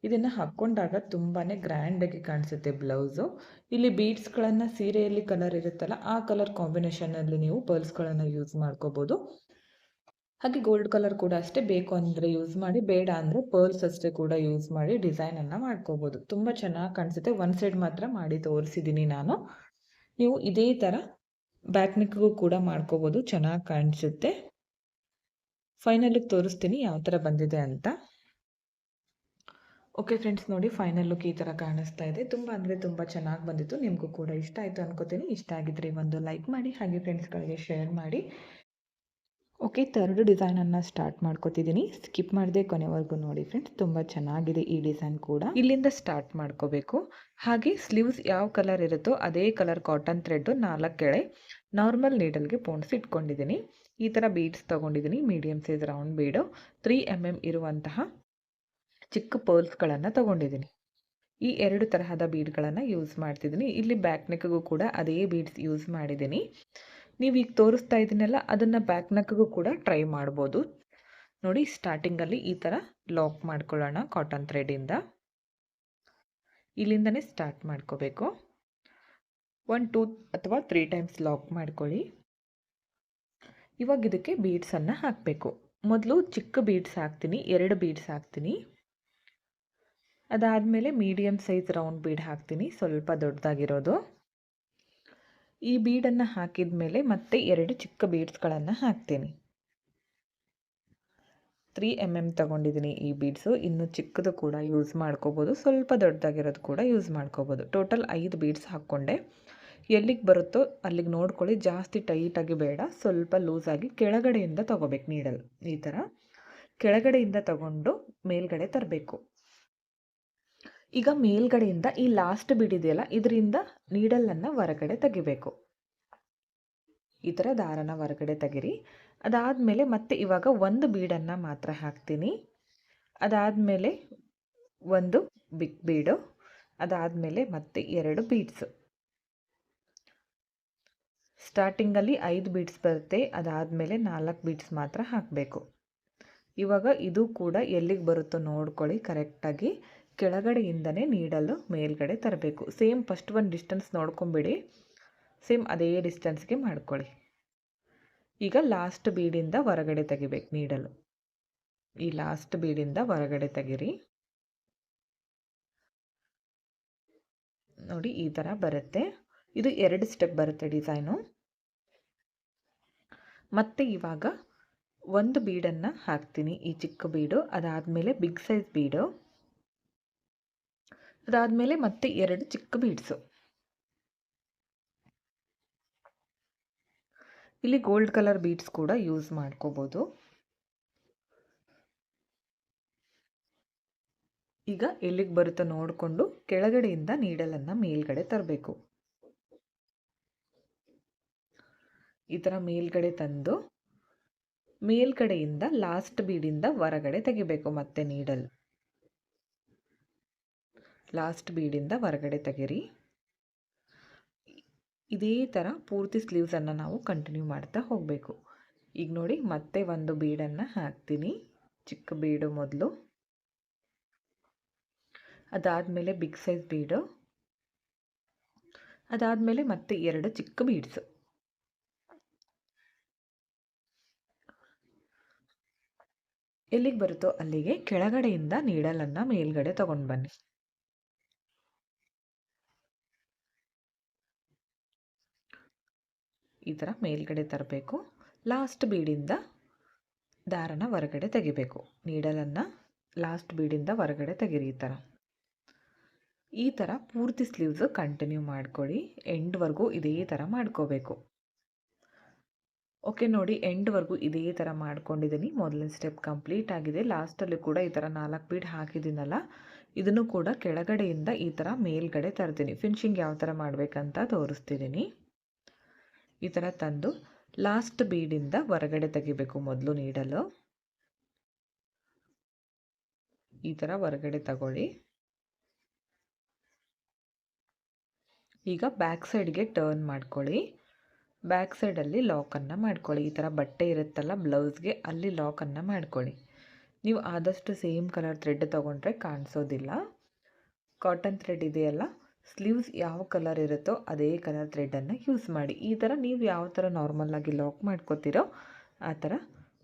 ಇದನ್ನು ಹಾಕ್ಕೊಂಡಾಗ ತುಂಬಾ ಗ್ರ್ಯಾಂಡಾಗಿ ಕಾಣಿಸುತ್ತೆ ಬ್ಲೌಸು. ಇಲ್ಲಿ ಬೀಡ್ಸ್ಗಳನ್ನು ಸೀರೆಯಲ್ಲಿ ಕಲರ್ ಇರುತ್ತಲ್ಲ ಆ ಕಲರ್ ಕಾಂಬಿನೇಷನಲ್ಲಿ ನೀವು ಪರ್ಲ್ಸ್ಗಳನ್ನು ಯೂಸ್ ಮಾಡ್ಕೋಬೋದು. ಹಾಗೆ ಗೋಲ್ಡ್ ಕಲರ್ ಕೂಡ ಅಷ್ಟೇ, ಬೇಕು ಅಂದರೆ ಯೂಸ್ ಮಾಡಿ, ಬೇಡ ಅಂದರೆ ಪರ್ಲ್ಸ್ ಅಷ್ಟೇ ಕೂಡ ಯೂಸ್ ಮಾಡಿ ಡಿಸೈನನ್ನು ಮಾಡ್ಕೋಬೋದು. ತುಂಬ ಚೆನ್ನಾಗಿ ಕಾಣಿಸುತ್ತೆ. ಒನ್ ಸೈಡ್ ಮಾತ್ರ ಮಾಡಿ ತೋರಿಸಿದ್ದೀನಿ ನಾನು. ನೀವು ಇದೇ ಥರ ಬ್ಯಾಕ್ ನೆಕ್ಗೂ ಕೂಡ ಮಾಡ್ಕೋಬೋದು, ಚೆನ್ನಾಗಿ ಕಾಣಿಸುತ್ತೆ. ಫೈನಲ್ ಲುಕ್ ತೋರಿಸ್ತೀನಿ ಯಾವ ಥರ ಬಂದಿದೆ ಅಂತ. ಓಕೆ ಫ್ರೆಂಡ್ಸ್, ನೋಡಿ ಫೈನಲ್ ಲುಕ್ ಈ ಥರ ಕಾಣಿಸ್ತಾ ಇದೆ. ತುಂಬ ಅಂದರೆ ತುಂಬ ಚೆನ್ನಾಗಿ ಬಂದಿತ್ತು. ನಿಮಗೂ ಕೂಡ ಇಷ್ಟ ಆಯಿತು ಅನ್ಕೋತೀನಿ. ಇಷ್ಟ ಆಗಿದ್ರೆ ಒಂದು ಲೈಕ್ ಮಾಡಿ, ಹಾಗೆ ಫ್ರೆಂಡ್ಸ್ಗಳಿಗೆ ಶೇರ್ ಮಾಡಿ. ಓಕೆ, ಥರ್ಡ್ ಡಿಸೈನನ್ನು ಸ್ಟಾರ್ಟ್ ಮಾಡ್ಕೋತಿದ್ದೀನಿ. ಸ್ಕಿಪ್ ಮಾಡದೆ ಕೊನೆವರೆಗೂ ನೋಡಿ ಫ್ರೆಂಡ್ಸ್, ತುಂಬ ಚೆನ್ನಾಗಿದೆ ಈ ಡಿಸೈನ್ ಕೂಡ. ಇಲ್ಲಿಂದ ಸ್ಟಾರ್ಟ್ ಮಾಡ್ಕೋಬೇಕು. ಹಾಗೆ ಸ್ಲೀವ್ಸ್ ಯಾವ ಕಲರ್ ಇರುತ್ತೋ ಅದೇ ಕಲರ್ ಕಾಟನ್ ಥ್ರೆಡ್ಡು 4 ಎಳೆ ನಾರ್ಮಲ್ ನೀಡಲ್ಗೆ ಪೋಣಿಸಿ ಇಟ್ಕೊಂಡಿದ್ದೀನಿ. ಈ ಥರ ಬೀಡ್ಸ್ ತೊಗೊಂಡಿದ್ದೀನಿ, ಮೀಡಿಯಮ್ ಸೈಜ್ ರೌಂಡ್ ಬೀಡು. 3 mm ಇರುವಂತಹ ಚಿಕ್ಕ ಪರ್ಲ್ಸ್ಗಳನ್ನು ತೊಗೊಂಡಿದ್ದೀನಿ. ಈ 2 ತರಹದ ಬೀಡ್ಗಳನ್ನು ಯೂಸ್ ಮಾಡ್ತಿದ್ದೀನಿ. ಇಲ್ಲಿ ಬ್ಯಾಕ್ ನೆಕ್ಗೂ ಕೂಡ ಅದೇ ಬೀಡ್ಸ್ ಯೂಸ್ ಮಾಡಿದ್ದೀನಿ. ನೀವು ಈಗ ತೋರಿಸ್ತಾ ಇದ್ದೀನಲ್ಲ ಅದನ್ನು ಬ್ಯಾಕ್ ನೆಕ್ಗೂ ಕೂಡ ಟ್ರೈ ಮಾಡ್ಬೋದು. ನೋಡಿ ಸ್ಟಾರ್ಟಿಂಗಲ್ಲಿ ಈ ಥರ ಲಾಕ್ ಮಾಡ್ಕೊಳ್ಳೋಣ ಕಾಟನ್ ಥ್ರೆಡಿಂದ. ಇಲ್ಲಿಂದನೇ ಸ್ಟಾರ್ಟ್ ಮಾಡ್ಕೋಬೇಕು. 1, 2 ಅಥವಾ 3 ಟೈಮ್ಸ್ ಲಾಕ್ ಮಾಡ್ಕೊಳ್ಳಿ. ಇವಾಗ ಇದಕ್ಕೆ ಬೀಡ್ಸನ್ನು ಹಾಕಬೇಕು. ಮೊದಲು ಚಿಕ್ಕ ಬೀಡ್ಸ್ ಹಾಕ್ತೀನಿ, 2 ಬೀಡ್ಸ್ ಹಾಕ್ತೀನಿ. ಅದಾದಮೇಲೆ ಮೀಡಿಯಮ್ ಸೈಜ್ ರೌಂಡ್ ಬೀಡ್ ಹಾಕ್ತೀನಿ, ಸ್ವಲ್ಪ ದೊಡ್ಡದಾಗಿರೋದು. ಈ ಬೀಡನ್ನು ಹಾಕಿದ ಮೇಲೆ ಮತ್ತೆ 2 ಚಿಕ್ಕ ಬೀಡ್ಸ್ಗಳನ್ನು ಹಾಕ್ತೀನಿ. 3 mm ತಗೊಂಡಿದ್ದೀನಿ ಈ ಬೀಡ್ಸು. ಇನ್ನು ಚಿಕ್ಕದು ಕೂಡ ಯೂಸ್ ಮಾಡ್ಕೋಬೋದು, ಸ್ವಲ್ಪ ದೊಡ್ಡದಾಗಿರೋದು ಕೂಡ ಯೂಸ್ ಮಾಡ್ಕೋಬೋದು. ಟೋಟಲ್ 5 ಬೀಡ್ಸ್ ಹಾಕ್ಕೊಂಡೆ. ಎಲ್ಲಿಗೆ ಬರುತ್ತೋ ಅಲ್ಲಿಗೆ ನೋಡ್ಕೊಳ್ಳಿ, ಜಾಸ್ತಿ ಟೈಟಾಗಿ ಬೇಡ, ಸ್ವಲ್ಪ ಲೂಸಾಗಿ ಕೆಳಗಡೆಯಿಂದ ತಗೋಬೇಕು ನೀಡಲ್. ಈ ಥರ ಕೆಳಗಡೆಯಿಂದ ತಗೊಂಡು ಮೇಲ್ಗಡೆ ತರಬೇಕು. ಈಗ ಮೇಲ್ಗಡೆಯಿಂದ ಈ ಲಾಸ್ಟ್ ಬೀಡ್ ಇದೆಯಲ್ಲ ಇದರಿಂದ ನೀಡಲನ್ನು ಹೊರಗಡೆ ತೆಗಿಬೇಕು. ಈ ಥರ ದಾರನ ಹೊರಗಡೆ ತೆಗಿರಿ. ಅದಾದಮೇಲೆ ಮತ್ತೆ ಇವಾಗ ಒಂದು ಬೀಡನ್ನು ಮಾತ್ರ ಹಾಕ್ತೀನಿ. ಅದಾದಮೇಲೆ ಒಂದು ಬಿಗ್ ಬೀಡು, ಅದಾದಮೇಲೆ ಮತ್ತೆ 2 ಬೀಡ್ಸು. ಸ್ಟಾರ್ಟಿಂಗಲ್ಲಿ 5 ಬೀಡ್ಸ್ ಬರುತ್ತೆ, ಅದಾದಮೇಲೆ 4 ಬೀಡ್ಸ್ ಮಾತ್ರ ಹಾಕಬೇಕು. ಇವಾಗ ಇದು ಕೂಡ ಎಲ್ಲಿಗೆ ಬರುತ್ತೋ ನೋಡ್ಕೊಳ್ಳಿ ಕರೆಕ್ಟಾಗಿ. ಕೆಳಗಡೆಯಿಂದನೇ ನೀಡಲು ಮೇಲ್ಗಡೆ ತರಬೇಕು. ಸೇಮ್ ಫಸ್ಟ್ ಒಂದು ಡಿಸ್ಟೆನ್ಸ್ ನೋಡ್ಕೊಂಬಿಡಿ, ಸೇಮ್ ಅದೇ ಡಿಸ್ಟೆನ್ಸ್ಗೆ ಮಾಡ್ಕೊಳ್ಳಿ. ಈಗ ಲಾಸ್ಟ್ ಬೀಡಿಂದ ಹೊರಗಡೆ ತೆಗಿಬೇಕು ನೀಡಲು. ಈ ಲಾಸ್ಟ್ ಬೀಡಿಂದ ಹೊರಗಡೆ ತೆಗಿರಿ. ನೋಡಿ ಈ ಥರ ಬರುತ್ತೆ. ಇದು 2 ಸ್ಟೆಪ್ ಬರುತ್ತೆ ಡಿಸೈನು. ಮತ್ತೆ ಇವಾಗ ಒಂದು ಬೀಡನ್ನು ಹಾಕ್ತೀನಿ, ಈ ಚಿಕ್ಕ ಬೀಡು. ಅದಾದಮೇಲೆ ಬಿಗ್ ಸೈಜ್ ಬೀಡು. ಅದಾದಮೇಲೆ ಮತ್ತೆ 2 ಚಿಕ್ಕ ಬೀಡ್ಸು. ಇಲ್ಲಿ ಗೋಲ್ಡ್ ಕಲರ್ ಬೀಡ್ಸ್ ಕೂಡ ಯೂಸ್ ಮಾಡ್ಕೋಬೋದು. ಈಗ ಎಲ್ಲಿಗೆ ಬರುತ್ತೋ ನೋಡಿಕೊಂಡು ಕೆಳಗಡೆಯಿಂದ ನೀಡಲನ್ನು ಮೇಲ್ಗಡೆ ತರಬೇಕು. ಈ ಥರ ಮೇಲ್ಗಡೆ ತಂದು ಮೇಲ್ಗಡೆಯಿಂದ ಲಾಸ್ಟ್ ಬೀಡಿಂದ ಹೊರಗಡೆ ತೆಗಿಬೇಕು. ಮತ್ತೆ ನೀಡಲ್ ಲಾಸ್ಟ್ ಬೀಡಿಂದ ಹೊರಗಡೆ ತೆಗಿರಿ. ಇದೇ ಥರ ಪೂರ್ತಿ ಸ್ಲೀವ್ಸನ್ನು ನಾವು ಕಂಟಿನ್ಯೂ ಮಾಡ್ತಾ ಹೋಗಬೇಕು. ಈಗ ನೋಡಿ ಮತ್ತೆ ಒಂದು ಬೀಡನ್ನು ಹಾಕ್ತೀನಿ, ಚಿಕ್ಕ ಬೀಡು ಮೊದಲು. ಅದಾದಮೇಲೆ ಬಿಗ್ ಸೈಜ್ ಬೀಡು. ಅದಾದಮೇಲೆ ಮತ್ತೆ 2 ಚಿಕ್ಕ ಬೀಡ್ಸು. ಎಲ್ಲಿಗೆ ಬರುತ್ತೋ ಅಲ್ಲಿಗೆ ಕೆಳಗಡೆಯಿಂದ ನೀಡಲನ್ನು ಮೇಲ್ಗಡೆ ತಗೊಂಡು ಬನ್ನಿ. ಈ ಥರ ಮೇಲ್ಗಡೆ ತರಬೇಕು. ಲಾಸ್ಟ್ ಬೀಡಿಂದ ದಾರನ ಹೊರಗಡೆ ತೆಗಿಬೇಕು. ನೀಡಲನ್ನು ಲಾಸ್ಟ್ ಬೀಡಿಂದ ಹೊರಗಡೆ ತೆಗಿರಿ. ಈ ಥರ ಪೂರ್ತಿ ಸ್ಲೀವ್ಸು ಕಂಟಿನ್ಯೂ ಮಾಡ್ಕೊಳ್ಳಿ. ಎಂಡ್ವರೆಗೂ ಇದೇ ಥರ ಮಾಡ್ಕೋಬೇಕು. ಓಕೆ ನೋಡಿ, ಎಂಡ್ವರೆಗೂ ಇದೇ ಥರ ಮಾಡ್ಕೊಂಡಿದ್ದೀನಿ. ಮೊದಲನೇ ಸ್ಟೆಪ್ ಕಂಪ್ಲೀಟ್ ಆಗಿದೆ. ಲಾಸ್ಟಲ್ಲಿ ಕೂಡ ಈ ಥರ 4 ಬೀಡ್ ಹಾಕಿದ್ದೀನಲ್ಲ, ಇದನ್ನು ಕೂಡ ಕೆಳಗಡೆಯಿಂದ ಈ ಥರ ಮೇಲ್ಗಡೆ ತರ್ತೀನಿ. ಫಿನಿಶಿಂಗ್ ಯಾವ ಥರ ಮಾಡಬೇಕಂತ ತೋರಿಸ್ತಿದ್ದೀನಿ. ಈ ಥರ ತಂದು ಲಾಸ್ಟ್ ಬೀಡಿಂದ ಹೊರಗಡೆ ತೆಗಿಬೇಕು. ಮೊದಲು ನೀಡಲು ಈ ಥರ ಹೊರಗಡೆ ತಗೊಳ್ಳಿ. ಈಗ ಬ್ಯಾಕ್ ಸೈಡ್ಗೆ ಟರ್ನ್ ಮಾಡ್ಕೊಳ್ಳಿ. ಬ್ಯಾಕ್ ಸೈಡಲ್ಲಿ ಲಾಕನ್ನು ಮಾಡ್ಕೊಳ್ಳಿ. ಈ ಥರ ಬಟ್ಟೆ ಇರುತ್ತಲ್ಲ ಬ್ಲೌಸ್ಗೆ, ಅಲ್ಲಿ ಲಾಕನ್ನು ಮಾಡ್ಕೊಳ್ಳಿ. ನೀವು ಆದಷ್ಟು ಸೇಮ್ ಕಲರ್ ಥ್ರೆಡ್ ತೊಗೊಂಡ್ರೆ ಕಾಣಿಸೋದಿಲ್ಲ. ಕಾಟನ್ ಥ್ರೆಡ್ ಇದೆಯಲ್ಲ, ಸ್ಲೀವ್ಸ್ ಯಾವ ಕಲರ್ ಇರುತ್ತೋ ಅದೇ ಕಲರ್ ಥ್ರೆಡನ್ನು ಯೂಸ್ ಮಾಡಿ. ಈ ಥರ ನೀವು ಯಾವ ಥರ ನಾರ್ಮಲಾಗಿ ಲಾಕ್ ಮಾಡ್ಕೋತೀರೋ ಆ ಥರ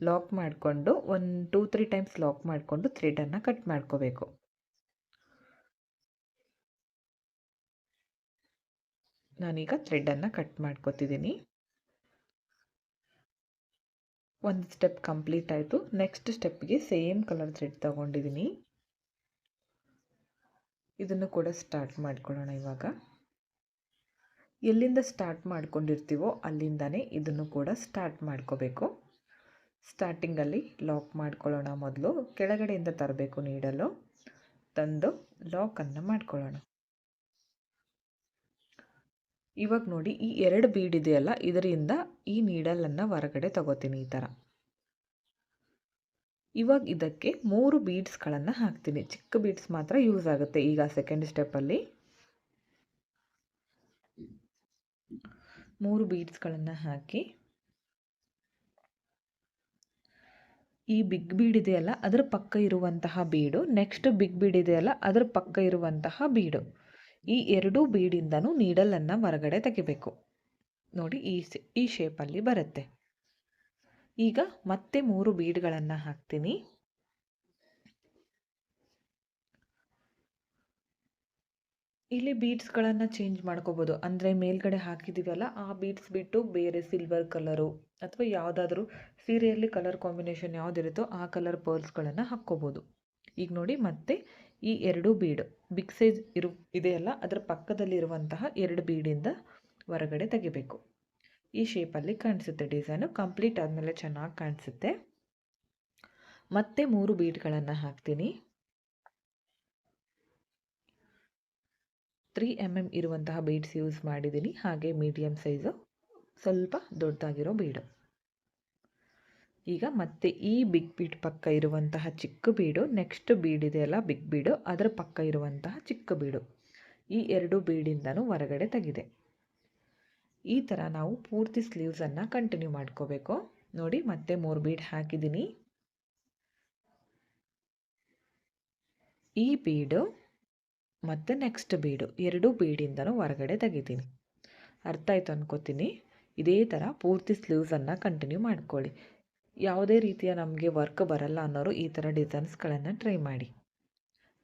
ಲಾಕ್ ಮಾಡಿಕೊಂಡು ಒಂದು 2-3 ಟೈಮ್ಸ್ ಲಾಕ್ ಮಾಡಿಕೊಂಡು ಥ್ರೆಡನ್ನು ಕಟ್ ಮಾಡ್ಕೋಬೇಕು. ನಾನೀಗ ಥ್ರೆಡನ್ನು ಕಟ್ ಮಾಡ್ಕೋತಿದ್ದೀನಿ. ಒಂದು ಸ್ಟೆಪ್ ಕಂಪ್ಲೀಟ್ ಆಯಿತು. ನೆಕ್ಸ್ಟ್ ಸ್ಟೆಪ್ಗೆ ಸೇಮ್ ಕಲರ್ ಥ್ರೆಡ್ ತೊಗೊಂಡಿದ್ದೀನಿ. ಇದನ್ನು ಕೂಡ ಸ್ಟಾರ್ಟ್ ಮಾಡ್ಕೊಳ್ಳೋಣ. ಇವಾಗ ಎಲ್ಲಿಂದ ಸ್ಟಾರ್ಟ್ ಮಾಡ್ಕೊಂಡಿರ್ತೀವೋ ಅಲ್ಲಿಂದನೇ ಇದನ್ನು ಕೂಡ ಸ್ಟಾರ್ಟ್ ಮಾಡ್ಕೋಬೇಕು. ಸ್ಟಾರ್ಟಿಂಗಲ್ಲಿ ಲಾಕ್ ಮಾಡ್ಕೊಳ್ಳೋಣ. ಮೊದಲು ಕೆಳಗಡೆಯಿಂದ ತರಬೇಕು ನೀಡಲು. ತಂದು ಲಾಕನ್ನು ಮಾಡ್ಕೊಳ್ಳೋಣ. ಇವಾಗ ನೋಡಿ, ಈ 2 ಬೀಡ್ ಇದೆಯಲ್ಲ, ಇದರಿಂದ ಈ ನೀಡಲನ್ನು ಹೊರಗಡೆ ತಗೋತೀನಿ ಈ ಥರ. ಇವಾಗ ಇದಕ್ಕೆ 3 ಬೀಡ್ಸ್ಗಳನ್ನು ಹಾಕ್ತೀನಿ. ಚಿಕ್ಕ ಬೀಡ್ಸ್ ಮಾತ್ರ ಯೂಸ್ ಆಗುತ್ತೆ. ಈಗ ಸೆಕೆಂಡ್ ಸ್ಟೆಪ್ಪಲ್ಲಿ 3 ಬೀಡ್ಸ್ಗಳನ್ನು ಹಾಕಿ, ಈ ಬಿಗ್ ಬೀಡ್ ಇದೆಯಲ್ಲ ಅದರ ಪಕ್ಕ ಇರುವಂತಹ ಬೀಡು, ನೆಕ್ಸ್ಟ್ ಬಿಗ್ ಬೀಡ್ ಇದೆಯಲ್ಲ ಅದರ ಪಕ್ಕ ಇರುವಂತಹ ಬೀಡು, ಈ 2 ಬೀಡಿಂದನೂ ನೀಡಲನ್ನು ಹೊರಗಡೆ ತೆಗಿಬೇಕು. ನೋಡಿ ಈ ಶೇಪಲ್ಲಿ ಬರುತ್ತೆ. ಈಗ ಮತ್ತೆ 3 ಬೀಡ್ಗಳನ್ನು ಹಾಕ್ತೀನಿ. ಇಲ್ಲಿ ಬೀಡ್ಸ್ಗಳನ್ನು ಚೇಂಜ್ ಮಾಡ್ಕೋಬೋದು. ಅಂದರೆ ಮೇಲ್ಗಡೆ ಹಾಕಿದ್ದೀವಲ್ಲ ಆ ಬೀಡ್ಸ್ ಬಿಟ್ಟು ಬೇರೆ ಸಿಲ್ವರ್ ಕಲರು ಅಥವಾ ಯಾವುದಾದ್ರೂ ಸೀರೆಯಲ್ಲಿ ಕಲರ್ ಕಾಂಬಿನೇಷನ್ ಯಾವುದಿರುತ್ತೋ ಆ ಕಲರ್ ಪರ್ಲ್ಸ್ಗಳನ್ನು ಹಾಕ್ಕೋಬೋದು. ಈಗ ನೋಡಿ ಮತ್ತೆ ಈ 2 ಬೀಡು ಬಿಗ್ ಸೈಜ್ ಇದೆಯಲ್ಲ ಅದರ ಪಕ್ಕದಲ್ಲಿರುವಂತಹ 2 ಬೀಡಿಂದ ಹೊರಗಡೆ ತೆಗಿಬೇಕು. ಈ ಶೇಪಲ್ಲಿ ಕಾಣಿಸುತ್ತೆ ಡಿಸೈನು. ಕಂಪ್ಲೀಟ್ ಆದಮೇಲೆ ಚೆನ್ನಾಗಿ ಕಾಣಿಸುತ್ತೆ. ಮತ್ತೆ 3 ಬೀಡ್ಗಳನ್ನು ಹಾಕ್ತೀನಿ. 3 mm ಇರುವಂತಹ ಬೀಡ್ಸ್ ಯೂಸ್ ಮಾಡಿದ್ದೀನಿ. ಹಾಗೆ ಮೀಡಿಯಮ್ ಸೈಜು ಸ್ವಲ್ಪ ದೊಡ್ಡದಾಗಿರೋ ಬೀಡು. ಈಗ ಮತ್ತೆ ಈ ಬಿಗ್ ಬೀಡ್ ಪಕ್ಕ ಇರುವಂತಹ ಚಿಕ್ಕ ಬೀಡು, ನೆಕ್ಸ್ಟ್ ಬೀಡ್ ಇದೆಯಲ್ಲ ಬಿಗ್ ಬೀಡು ಅದರ ಪಕ್ಕ ಇರುವಂತಹ ಚಿಕ್ಕ ಬೀಡು, ಈ 2 ಬೀಡಿಂದನೂ ಹೊರಗಡೆ ತೆಗಿದೆ. ಈ ಥರ ನಾವು ಪೂರ್ತಿ ಸ್ಲೀವ್ಸನ್ನು ಕಂಟಿನ್ಯೂ ಮಾಡ್ಕೋಬೇಕು. ನೋಡಿ ಮತ್ತೆ 3 ಬೀಡ್ ಹಾಕಿದ್ದೀನಿ. ಈ ಬೀಡು ಮತ್ತು ನೆಕ್ಸ್ಟ್ ಬೀಡು ಎರಡೂ ಬೀಡಿಂದನೂ ಹೊರಗಡೆ ತೆಗಿತೀನಿ. ಅರ್ಥ ಆಯಿತು ಅನ್ಕೋತೀನಿ. ಇದೇ ಥರ ಪೂರ್ತಿ ಸ್ಲೀವ್ಸನ್ನು ಕಂಟಿನ್ಯೂ ಮಾಡ್ಕೊಳ್ಳಿ. ಯಾವುದೇ ರೀತಿಯ ನಮಗೆ ವರ್ಕ್ ಬರಲ್ಲ ಅನ್ನೋರು ಈ ಥರ ಡಿಸೈನ್ಸ್ಗಳನ್ನು ಟ್ರೈ ಮಾಡಿ.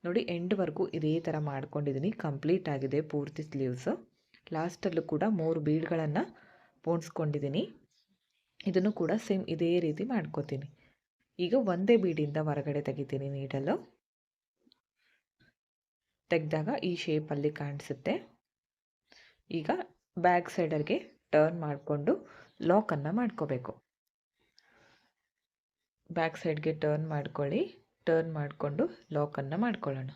ನೋಡಿ, ಎಂಡ್ವರೆಗೂ ಇದೇ ಥರ ಮಾಡ್ಕೊಂಡಿದ್ದೀನಿ. ಕಂಪ್ಲೀಟ್ ಆಗಿದೆ ಪೂರ್ತಿ ಸ್ಲೀವ್ಸು. ಲಾಸ್ಟಲ್ಲೂ ಕೂಡ 3 ಬೀಡ್ಗಳನ್ನು ಪೋಣಿಸ್ಕೊಂಡಿದ್ದೀನಿ. ಇದನ್ನು ಕೂಡ ಸೇಮ್ ಇದೇ ರೀತಿ ಮಾಡ್ಕೋತೀನಿ. ಈಗ ಒಂದೇ ಬೀಡಿಂದ ಹೊರಗಡೆ ತೆಗಿತೀನಿ ನೀಡಲು. ತೆಗೆದಾಗ ಈ ಶೇಪಲ್ಲಿ ಕಾಣಿಸುತ್ತೆ. ಈಗ ಬ್ಯಾಕ್ ಸೈಡರ್ಗೆ ಟರ್ನ್ ಮಾಡಿಕೊಂಡು ಲಾಕನ್ನು ಮಾಡ್ಕೋಬೇಕು. ಬ್ಯಾಕ್ ಸೈಡ್ಗೆ ಟರ್ನ್ ಮಾಡ್ಕೊಳ್ಳಿ. ಟರ್ನ್ ಮಾಡಿಕೊಂಡು ಲಾಕನ್ನು ಮಾಡ್ಕೊಳ್ಳೋಣ.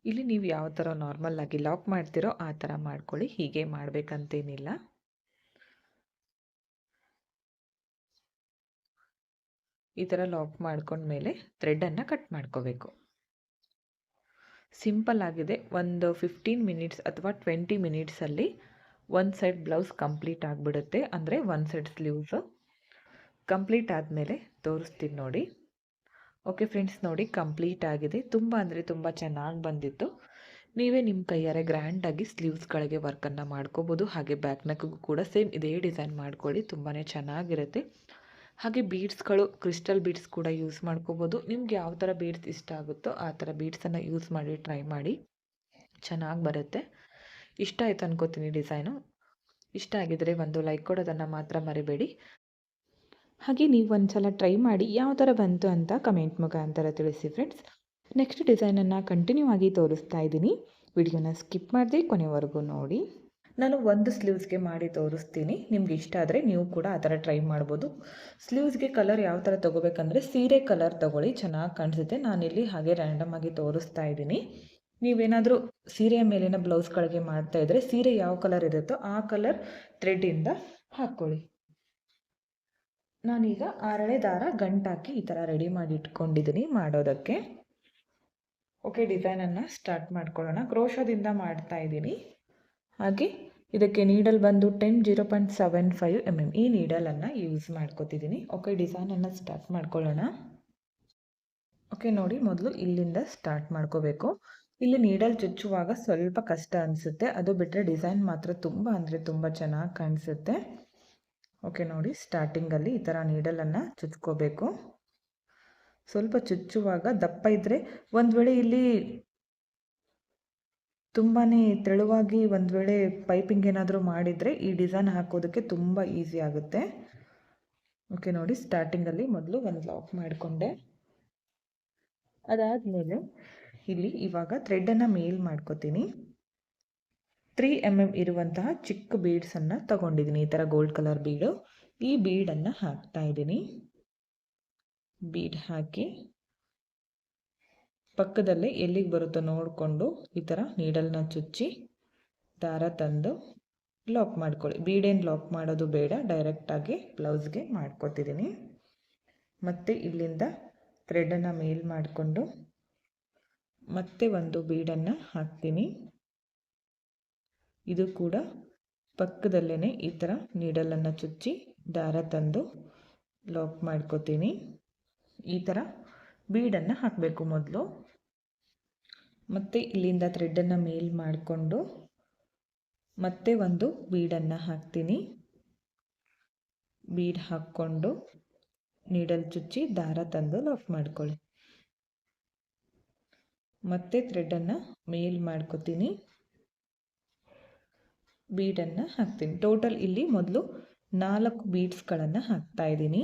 ಇಲ್ಲಿ ನೀವು ಯಾವ ಥರ ನಾರ್ಮಲ್ ಆಗಿ ಲಾಕ್ ಮಾಡ್ತೀರೋ ಆ ಥರ ಮಾಡ್ಕೊಳ್ಳಿ. ಹೀಗೆ ಮಾಡಬೇಕಂತೇನಿಲ್ಲ. ಈ ಥರ ಲಾಕ್ ಮಾಡ್ಕೊಂಡ್ಮೇಲೆ ಥ್ರೆಡನ್ನು ಕಟ್ ಮಾಡ್ಕೋಬೇಕು. ಸಿಂಪಲ್ ಆಗಿದೆ. ಒಂದು 15 ಮಿನಿಟ್ಸ್ ಅಥವಾ 20 ಮಿನಿಟ್ಸಲ್ಲಿ ಒಂದು ಸೈಡ್ ಬ್ಲೌಸ್ ಕಂಪ್ಲೀಟ್ ಆಗಿಬಿಡುತ್ತೆ. ಅಂದರೆ ಒಂದು ಸೈಡ್ ಸ್ಲೀವ್ಸು ಕಂಪ್ಲೀಟ್ ಆದಮೇಲೆ ತೋರಿಸ್ತೀನಿ ನೋಡಿ. ಓಕೆ ಫ್ರೆಂಡ್ಸ್, ನೋಡಿ ಕಂಪ್ಲೀಟ್ ಆಗಿದೆ. ತುಂಬ ಅಂದರೆ ತುಂಬ ಚೆನ್ನಾಗಿ ಬಂದಿತ್ತು. ನೀವೇ ನಿಮ್ಮ ಕೈಯಾರೆ ಗ್ರ್ಯಾಂಡಾಗಿ ಸ್ಲೀವ್ಸ್ಗಳಿಗೆ ವರ್ಕನ್ನು ಮಾಡ್ಕೋಬೋದು. ಹಾಗೆ ಬ್ಯಾಕ್ ನೆಕ್ಗೂ ಕೂಡ ಸೇಮ್ ಇದೇ ಡಿಸೈನ್ ಮಾಡ್ಕೊಳ್ಳಿ. ತುಂಬಾ ಚೆನ್ನಾಗಿರುತ್ತೆ. ಹಾಗೆ ಬೀಡ್ಸ್ಗಳು ಕ್ರಿಸ್ಟಲ್ ಬೀಡ್ಸ್ ಕೂಡ ಯೂಸ್ ಮಾಡ್ಕೋಬೋದು. ನಿಮ್ಗೆ ಯಾವ ಥರ ಬೀಡ್ಸ್ ಇಷ್ಟ ಆಗುತ್ತೋ ಆ ಥರ ಬೀಡ್ಸನ್ನು ಯೂಸ್ ಮಾಡಿ ಟ್ರೈ ಮಾಡಿ, ಚೆನ್ನಾಗಿ ಬರುತ್ತೆ. ಇಷ್ಟ ಆಯ್ತು ಅನ್ಕೋತೀನಿ ಡಿಸೈನು. ಇಷ್ಟ ಆಗಿದರೆ ಒಂದು ಲೈಕ್ ಕೊಡೋದನ್ನು ಮಾತ್ರ ಮರಿಬೇಡಿ. ಹಾಗೆ ನೀವು ಒಂದು ಸಲ ಟ್ರೈ ಮಾಡಿ ಯಾವ ಥರ ಬಂತು ಅಂತ ಕಮೆಂಟ್ ಮುಖಾಂತರ ತಿಳಿಸಿ ಫ್ರೆಂಡ್ಸ್. ನೆಕ್ಸ್ಟ್ ಡಿಸೈನನ್ನು ಕಂಟಿನ್ಯೂ ಆಗಿ ತೋರಿಸ್ತಾ ಇದ್ದೀನಿ. ವಿಡಿಯೋನ ಸ್ಕಿಪ್ ಮಾಡದೆ ಕೊನೆವರೆಗೂ ನೋಡಿ. ನಾನು ಒಂದು ಸ್ಲೀವ್ಸ್ಗೆ ಮಾಡಿ ತೋರಿಸ್ತೀನಿ. ನಿಮ್ಗೆ ಇಷ್ಟ ಆದರೆ ನೀವು ಕೂಡ ಆ ಥರ ಟ್ರೈ ಮಾಡ್ಬೋದು. ಸ್ಲೀವ್ಸ್ಗೆ ಕಲರ್ ಯಾವ ಥರ ತೊಗೋಬೇಕಂದ್ರೆ ಸೀರೆ ಕಲರ್ ತೊಗೊಳ್ಳಿ, ಚೆನ್ನಾಗಿ ಕಾಣಿಸುತ್ತೆ. ನಾನಿಲ್ಲಿ ಹಾಗೆ ರ್ಯಾಂಡಮ್ ಆಗಿ ತೋರಿಸ್ತಾ ಇದ್ದೀನಿ. ನೀವೇನಾದರೂ ಸೀರೆಯ ಮೇಲಿನ ಬ್ಲೌಸ್ಗಳಿಗೆ ಮಾಡ್ತಾಯಿದ್ರೆ ಸೀರೆ ಯಾವ ಕಲರ್ ಇರುತ್ತೋ ಆ ಕಲರ್ ಥ್ರೆಡ್ಡಿಂದ ಹಾಕ್ಕೊಳ್ಳಿ. ನಾನೀಗ 6 ದಾರ ಗಂಟಾಕಿ ಈ ಥರ ರೆಡಿ ಮಾಡಿ ಇಟ್ಕೊಂಡಿದ್ದೀನಿ ಮಾಡೋದಕ್ಕೆ. ಓಕೆ, ಡಿಸೈನನ್ನು ಸ್ಟಾರ್ಟ್ ಮಾಡ್ಕೊಳ್ಳೋಣ. ಕ್ರೋಶೋದಿಂದ ಮಾಡ್ತಾ ಇದ್ದೀನಿ. ಹಾಗೆ ಇದಕ್ಕೆ ನೀಡಲ್ ಬಂದು 0.75 mm ಈ ನೀಡಲನ್ನು ಯೂಸ್ ಮಾಡ್ಕೋತಿದ್ದೀನಿ. ಓಕೆ, ಡಿಸೈನನ್ನು ಸ್ಟಾರ್ಟ್ ಮಾಡ್ಕೊಳ್ಳೋಣ. ಓಕೆ ನೋಡಿ, ಮೊದಲು ಇಲ್ಲಿಂದ ಸ್ಟಾರ್ಟ್ ಮಾಡ್ಕೋಬೇಕು. ಇಲ್ಲಿ ನೀಡಲ್ ಚುಚ್ಚುವಾಗ ಸ್ವಲ್ಪ ಕಷ್ಟ ಅನಿಸುತ್ತೆ. ಅದು ಬಿಟ್ಟರೆ ಡಿಸೈನ್ ಮಾತ್ರ ತುಂಬ ಅಂದರೆ ತುಂಬ ಚೆನ್ನಾಗಿ ಕಾಣಿಸುತ್ತೆ. ಓಕೆ ನೋಡಿ, ಸ್ಟಾರ್ಟಿಂಗಲ್ಲಿ ಈ ಥರ ನೀಡಲನ್ನು ಚುಚ್ಕೋಬೇಕು. ಸ್ವಲ್ಪ ಚುಚ್ಚುವಾಗ ದಪ್ಪ ಇದ್ದರೆ ಒಂದು ವೇಳೆ ಇಲ್ಲಿ ತುಂಬಾ ತೆಳುವಾಗಿ ಒಂದು ವೇಳೆ ಪೈಪಿಂಗ್ ಏನಾದರೂ ಮಾಡಿದರೆ ಈ ಡಿಸೈನ್ ಹಾಕೋದಕ್ಕೆ ತುಂಬ ಈಸಿ ಆಗುತ್ತೆ. ಓಕೆ ನೋಡಿ, ಸ್ಟಾರ್ಟಿಂಗಲ್ಲಿ ಮೊದಲು ಒಂದು ಲಾಕ್ ಮಾಡಿಕೊಂಡೆ. ಅದಾದಮೇಲೆ ಇಲ್ಲಿ ಇವಾಗ ಥ್ರೆಡನ್ನು ಮೇಲ್ ಮಾಡ್ಕೋತೀನಿ. 3 mm ಇರುವಂತಹ ಚಿಕ್ಕ ಬೀಡ್ಸನ್ನು ತಗೊಂಡಿದ್ದೀನಿ. ಈ ಥರ ಗೋಲ್ಡ್ ಕಲರ್ ಬೀಡು. ಈ ಬೀಡನ್ನು ಹಾಕ್ತಾ ಇದ್ದೀನಿ. ಬೀಡ್ ಹಾಕಿ ಪಕ್ಕದಲ್ಲೇ ಎಲ್ಲಿಗೆ ಬರುತ್ತೋ ನೋಡಿಕೊಂಡು ಈ ಥರ ನೀಡಲ್ನ ಚುಚ್ಚಿ ದಾರ ತಂದು ಲಾಕ್ ಮಾಡ್ಕೊಳ್ಳಿ. ಬೀಡೇನು ಲಾಕ್ ಮಾಡೋದು ಬೇಡ, ಡೈರೆಕ್ಟಾಗಿ ಬ್ಲೌಸ್ಗೆ ಮಾಡ್ಕೊತಿದ್ದೀನಿ. ಮತ್ತು ಇಲ್ಲಿಂದ ಥ್ರೆಡನ್ನು ಮೇಲ್ ಮಾಡಿಕೊಂಡು ಮತ್ತೆ ಒಂದು ಬೀಡನ್ನು ಹಾಕ್ತೀನಿ. ಇದು ಕೂಡ ಪಕ್ಕದಲ್ಲೇ ಈ ಥರ ನೀಡಲನ್ನು ಚುಚ್ಚಿ ದಾರ ತಂದು ಲಾಕ್ ಮಾಡ್ಕೋತೀನಿ. ಈ ಥರ ಬೀಡನ್ನು ಹಾಕಬೇಕು ಮೊದಲು. ಮತ್ತು ಇಲ್ಲಿಂದ ಥ್ರೆಡನ್ನು ಮೇಲ್ ಮಾಡಿಕೊಂಡು ಮತ್ತೆ ಒಂದು ಬೀಡನ್ನು ಹಾಕ್ತೀನಿ. ಬೀಡ್ ಹಾಕ್ಕೊಂಡು ನೀಡಲ್ ಚುಚ್ಚಿ ದಾರ ತಂದು ಲಾಕ್ ಮಾಡ್ಕೊಳ್ಳಿ. ಮತ್ತೆ ಥ್ರೆಡನ್ನು ಮೇಲ್ ಮಾಡ್ಕೋತೀನಿ. ಬೀಡನ್ನು ಹಾಕ್ತೀನಿ. ಟೋಟಲ್ ಇಲ್ಲಿ ಮೊದಲು 4 ಬೀಡ್ಸ್ಗಳನ್ನು ಹಾಕ್ತಾ ಇದ್ದೀನಿ.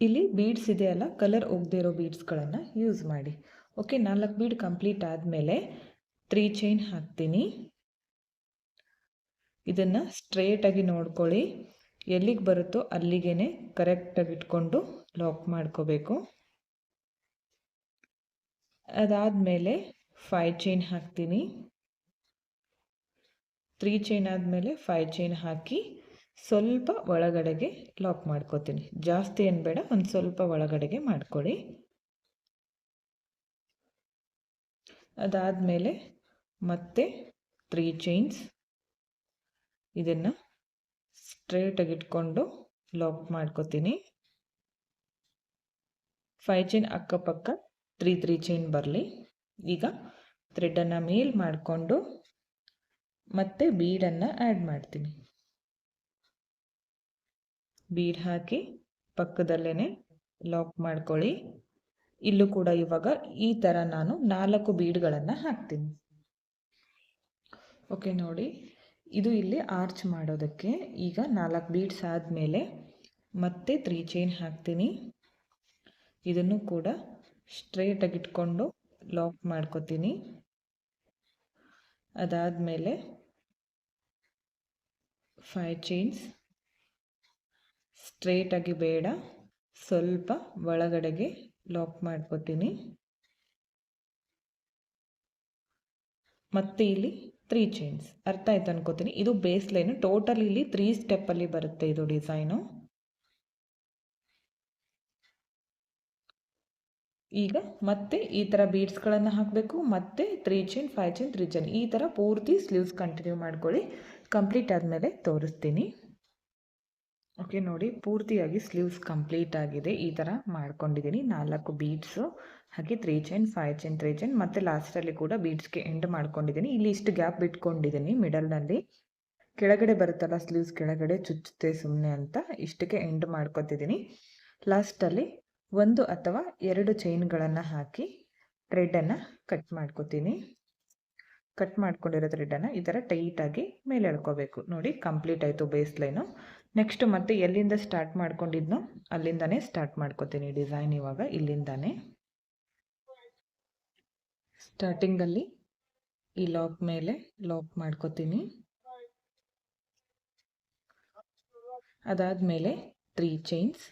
ಇಲ್ಲಿ ಬೀಡ್ಸ್ ಇದೆಯಲ್ಲ, ಕಲರ್ ಹೋಗದೇ ಇರೋ ಬೀಡ್ಸ್ಗಳನ್ನು ಯೂಸ್ ಮಾಡಿ. ಓಕೆ, 4 ಬೀಡ್ ಕಂಪ್ಲೀಟ್ ಆದಮೇಲೆ 3 ಚೈನ್ ಹಾಕ್ತೀನಿ. ಇದನ್ನು ಸ್ಟ್ರೇಟಾಗಿ ನೋಡ್ಕೊಳ್ಳಿ. ಎಲ್ಲಿಗೆ ಬರುತ್ತೋ ಅಲ್ಲಿಗೆ ಕರೆಕ್ಟಾಗಿ ಇಟ್ಕೊಂಡು ಲಾಕ್ ಮಾಡ್ಕೋಬೇಕು. ಅದಾದಮೇಲೆ 5 ಚೈನ್ ಹಾಕ್ತೀನಿ. 3 ಚೈನ್ ಆದಮೇಲೆ 5 ಚೈನ್ ಹಾಕಿ ಸ್ವಲ್ಪ ಒಳಗಡೆಗೆ ಲಾಕ್ ಮಾಡ್ಕೋತೀನಿ. ಜಾಸ್ತಿ ಏನು ಬೇಡ, ಒಂದು ಸ್ವಲ್ಪ ಒಳಗಡೆಗೆ ಮಾಡ್ಕೊಳ್ಳಿ. ಅದಾದಮೇಲೆ ಮತ್ತೆ 3 ಚೈನ್ಸ್ ಇದನ್ನು ಸ್ಟ್ರೇಟಾಗಿ ಇಟ್ಕೊಂಡು ಲಾಕ್ ಮಾಡ್ಕೋತೀನಿ. 5 ಚೈನ್ ಅಕ್ಕಪಕ್ಕ 3 ಚೈನ್ ಬರಲಿ. ಈಗ ಥ್ರೆಡನ್ನು ಮೇಲ್ ಮಾಡಿಕೊಂಡು ಮತ್ತೆ ಬೀಡನ್ನು ಆ್ಯಡ್ ಮಾಡ್ತೀನಿ. ಬೀಡ್ ಹಾಕಿ ಪಕ್ಕದಲ್ಲೇ ಲಾಕ್ ಮಾಡ್ಕೊಳ್ಳಿ. ಇಲ್ಲೂ ಕೂಡ ಇವಾಗ ಈ ಥರ ನಾನು 4 ಬೀಡ್ಗಳನ್ನು ಹಾಕ್ತೀನಿ. ಓಕೆ ನೋಡಿ, ಇದು ಇಲ್ಲಿ ಆರ್ಚ್ ಮಾಡೋದಕ್ಕೆ. ಈಗ 4 ಬೀಡ್ಸ್ ಆದಮೇಲೆ ಮತ್ತೆ 3 ಚೈನ್ ಹಾಕ್ತೀನಿ. ಇದನ್ನು ಕೂಡ ಸ್ಟ್ರೇಟಾಗಿ ಇಟ್ಕೊಂಡು ಲಾಕ್ ಮಾಡ್ಕೋತೀನಿ. ಅದಾದಮೇಲೆ 5 ಚೈನ್ಸ್ ಸ್ಟ್ರೇಟಾಗಿ ಬೇಡ, ಸ್ವಲ್ಪ ಒಳಗಡೆಗೆ ಲಾಕ್ ಮಾಡ್ಕೋತೀನಿ. ಮತ್ತೆ ಇಲ್ಲಿ 3 ಚೈನ್ಸ್. ಅರ್ಥ ಆಯ್ತು ಅನ್ಕೋತೀನಿ. ಇದು ಬೇಸ್ ಲೈನು. ಟೋಟಲ್ ಇಲ್ಲಿ 3 ಸ್ಟೆಪ್ಪಲ್ಲಿ ಬರುತ್ತೆ ಇದು ಡಿಸೈನು. ಈಗ ಮತ್ತೆ ಈ ಥರ ಬೀಡ್ಸ್ಗಳನ್ನು ಹಾಕಬೇಕು. ಮತ್ತೆ 3 ಚೈನ್ 5 ಚೈನ್ 3 ಚೈನ್ ಈ ಥರ ಪೂರ್ತಿ ಸ್ಲೀವ್ಸ್ ಕಂಟಿನ್ಯೂ ಮಾಡ್ಕೊಳ್ಳಿ. ಕಂಪ್ಲೀಟ್ ಆದಮೇಲೆ ತೋರಿಸ್ತೀನಿ. ಓಕೆ ನೋಡಿ, ಪೂರ್ತಿಯಾಗಿ ಸ್ಲೀವ್ಸ್ ಕಂಪ್ಲೀಟ್ ಆಗಿದೆ. ಈ ಥರ ಮಾಡ್ಕೊಂಡಿದ್ದೀನಿ. 4 ಬೀಡ್ಸು ಹಾಗೆ 3 ಚೈನ್ 5 ಚೈನ್ 3 ಚೈನ್ ಮತ್ತು ಲಾಸ್ಟಲ್ಲಿ ಕೂಡ ಬೀಡ್ಸ್ಗೆ ಎಂಡ್ ಮಾಡ್ಕೊಂಡಿದ್ದೀನಿ. ಇಲ್ಲಿ ಇಷ್ಟು ಗ್ಯಾಪ್ ಬಿಟ್ಕೊಂಡಿದ್ದೀನಿ ಮಿಡಲ್ನಲ್ಲಿ. ಕೆಳಗಡೆ ಬರುತ್ತಲ್ಲ ಸ್ಲೀವ್ಸ್ ಕೆಳಗಡೆ ಚುಚ್ಚುತ್ತೆ ಸುಮ್ಮನೆ ಅಂತ ಇಷ್ಟಕ್ಕೆ ಎಂಡ್ ಮಾಡ್ಕೊತಿದ್ದೀನಿ. ಲಾಸ್ಟಲ್ಲಿ 1 ಅಥವಾ 2 ಚೈನ್ಗಳನ್ನು ಹಾಕಿ ಥ್ರೆಡನ್ನು ಕಟ್ ಮಾಡ್ಕೋತೀನಿ. ಕಟ್ ಮಾಡ್ಕೊಂಡಿರೋ ಥ್ರೆಡನ್ನು ಈ ಥರ ಟೈಟಾಗಿ ಮೇಲೆ ಎಳ್ಕೋಬೇಕು. ನೋಡಿ, ಕಂಪ್ಲೀಟ್ ಆಯಿತು ಬೇಸ್ ಲೈನು. ನೆಕ್ಸ್ಟ್ ಮತ್ತೆ ಎಲ್ಲಿಂದ ಸ್ಟಾರ್ಟ್ ಮಾಡ್ಕೊಂಡಿದ್ನೋ ಅಲ್ಲಿಂದನೇ ಸ್ಟಾರ್ಟ್ ಮಾಡ್ಕೋತೀನಿ ಡಿಸೈನ್. ಇವಾಗ ಇಲ್ಲಿಂದಾನೇ ಸ್ಟಾರ್ಟಿಂಗಲ್ಲಿ ಈ ಲಾಕ್ ಮೇಲೆ ಲಾಕ್ ಮಾಡ್ಕೋತೀನಿ. ಅದಾದಮೇಲೆ 3 ಚೈನ್ಸ್.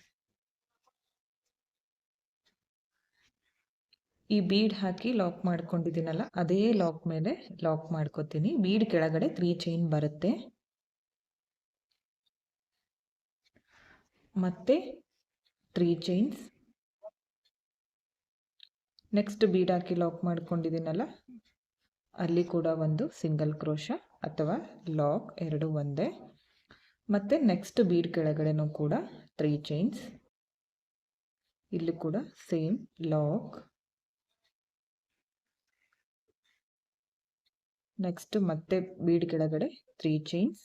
ಈ ಬೀಡ್ ಹಾಕಿ ಲಾಕ್ ಮಾಡ್ಕೊಂಡಿದ್ದೀನಲ್ಲ ಅದೇ ಲಾಕ್ ಮೇಲೆ ಲಾಕ್ ಮಾಡ್ಕೋತೀನಿ. ಬೀಡ್ ಕೆಳಗಡೆ 3 ಚೈನ್ ಬರುತ್ತೆ. ಮತ್ತೆ 3 ಚೈನ್ಸ್. ನೆಕ್ಸ್ಟ್ ಬೀಡ್ ಹಾಕಿ ಲಾಕ್ ಮಾಡ್ಕೊಂಡಿದ್ದೀನಲ್ಲ ಅಲ್ಲಿ ಕೂಡ ಒಂದು ಸಿಂಗಲ್ ಕ್ರೋಶ ಅಥವಾ ಲಾಕ್, ಎರಡು ಒಂದೇ. ಮತ್ತು ನೆಕ್ಸ್ಟ್ ಬೀಡ್ ಕೆಳಗಡೆನೂ ಕೂಡ 3 ಚೈನ್ಸ್. ಇಲ್ಲಿ ಕೂಡ ಸೇಮ್ ಲಾಕ್. ನೆಕ್ಸ್ಟ್ ಮತ್ತೆ ಬೀಡ್ ಕೆಳಗಡೆ 3 ಚೈನ್ಸ್,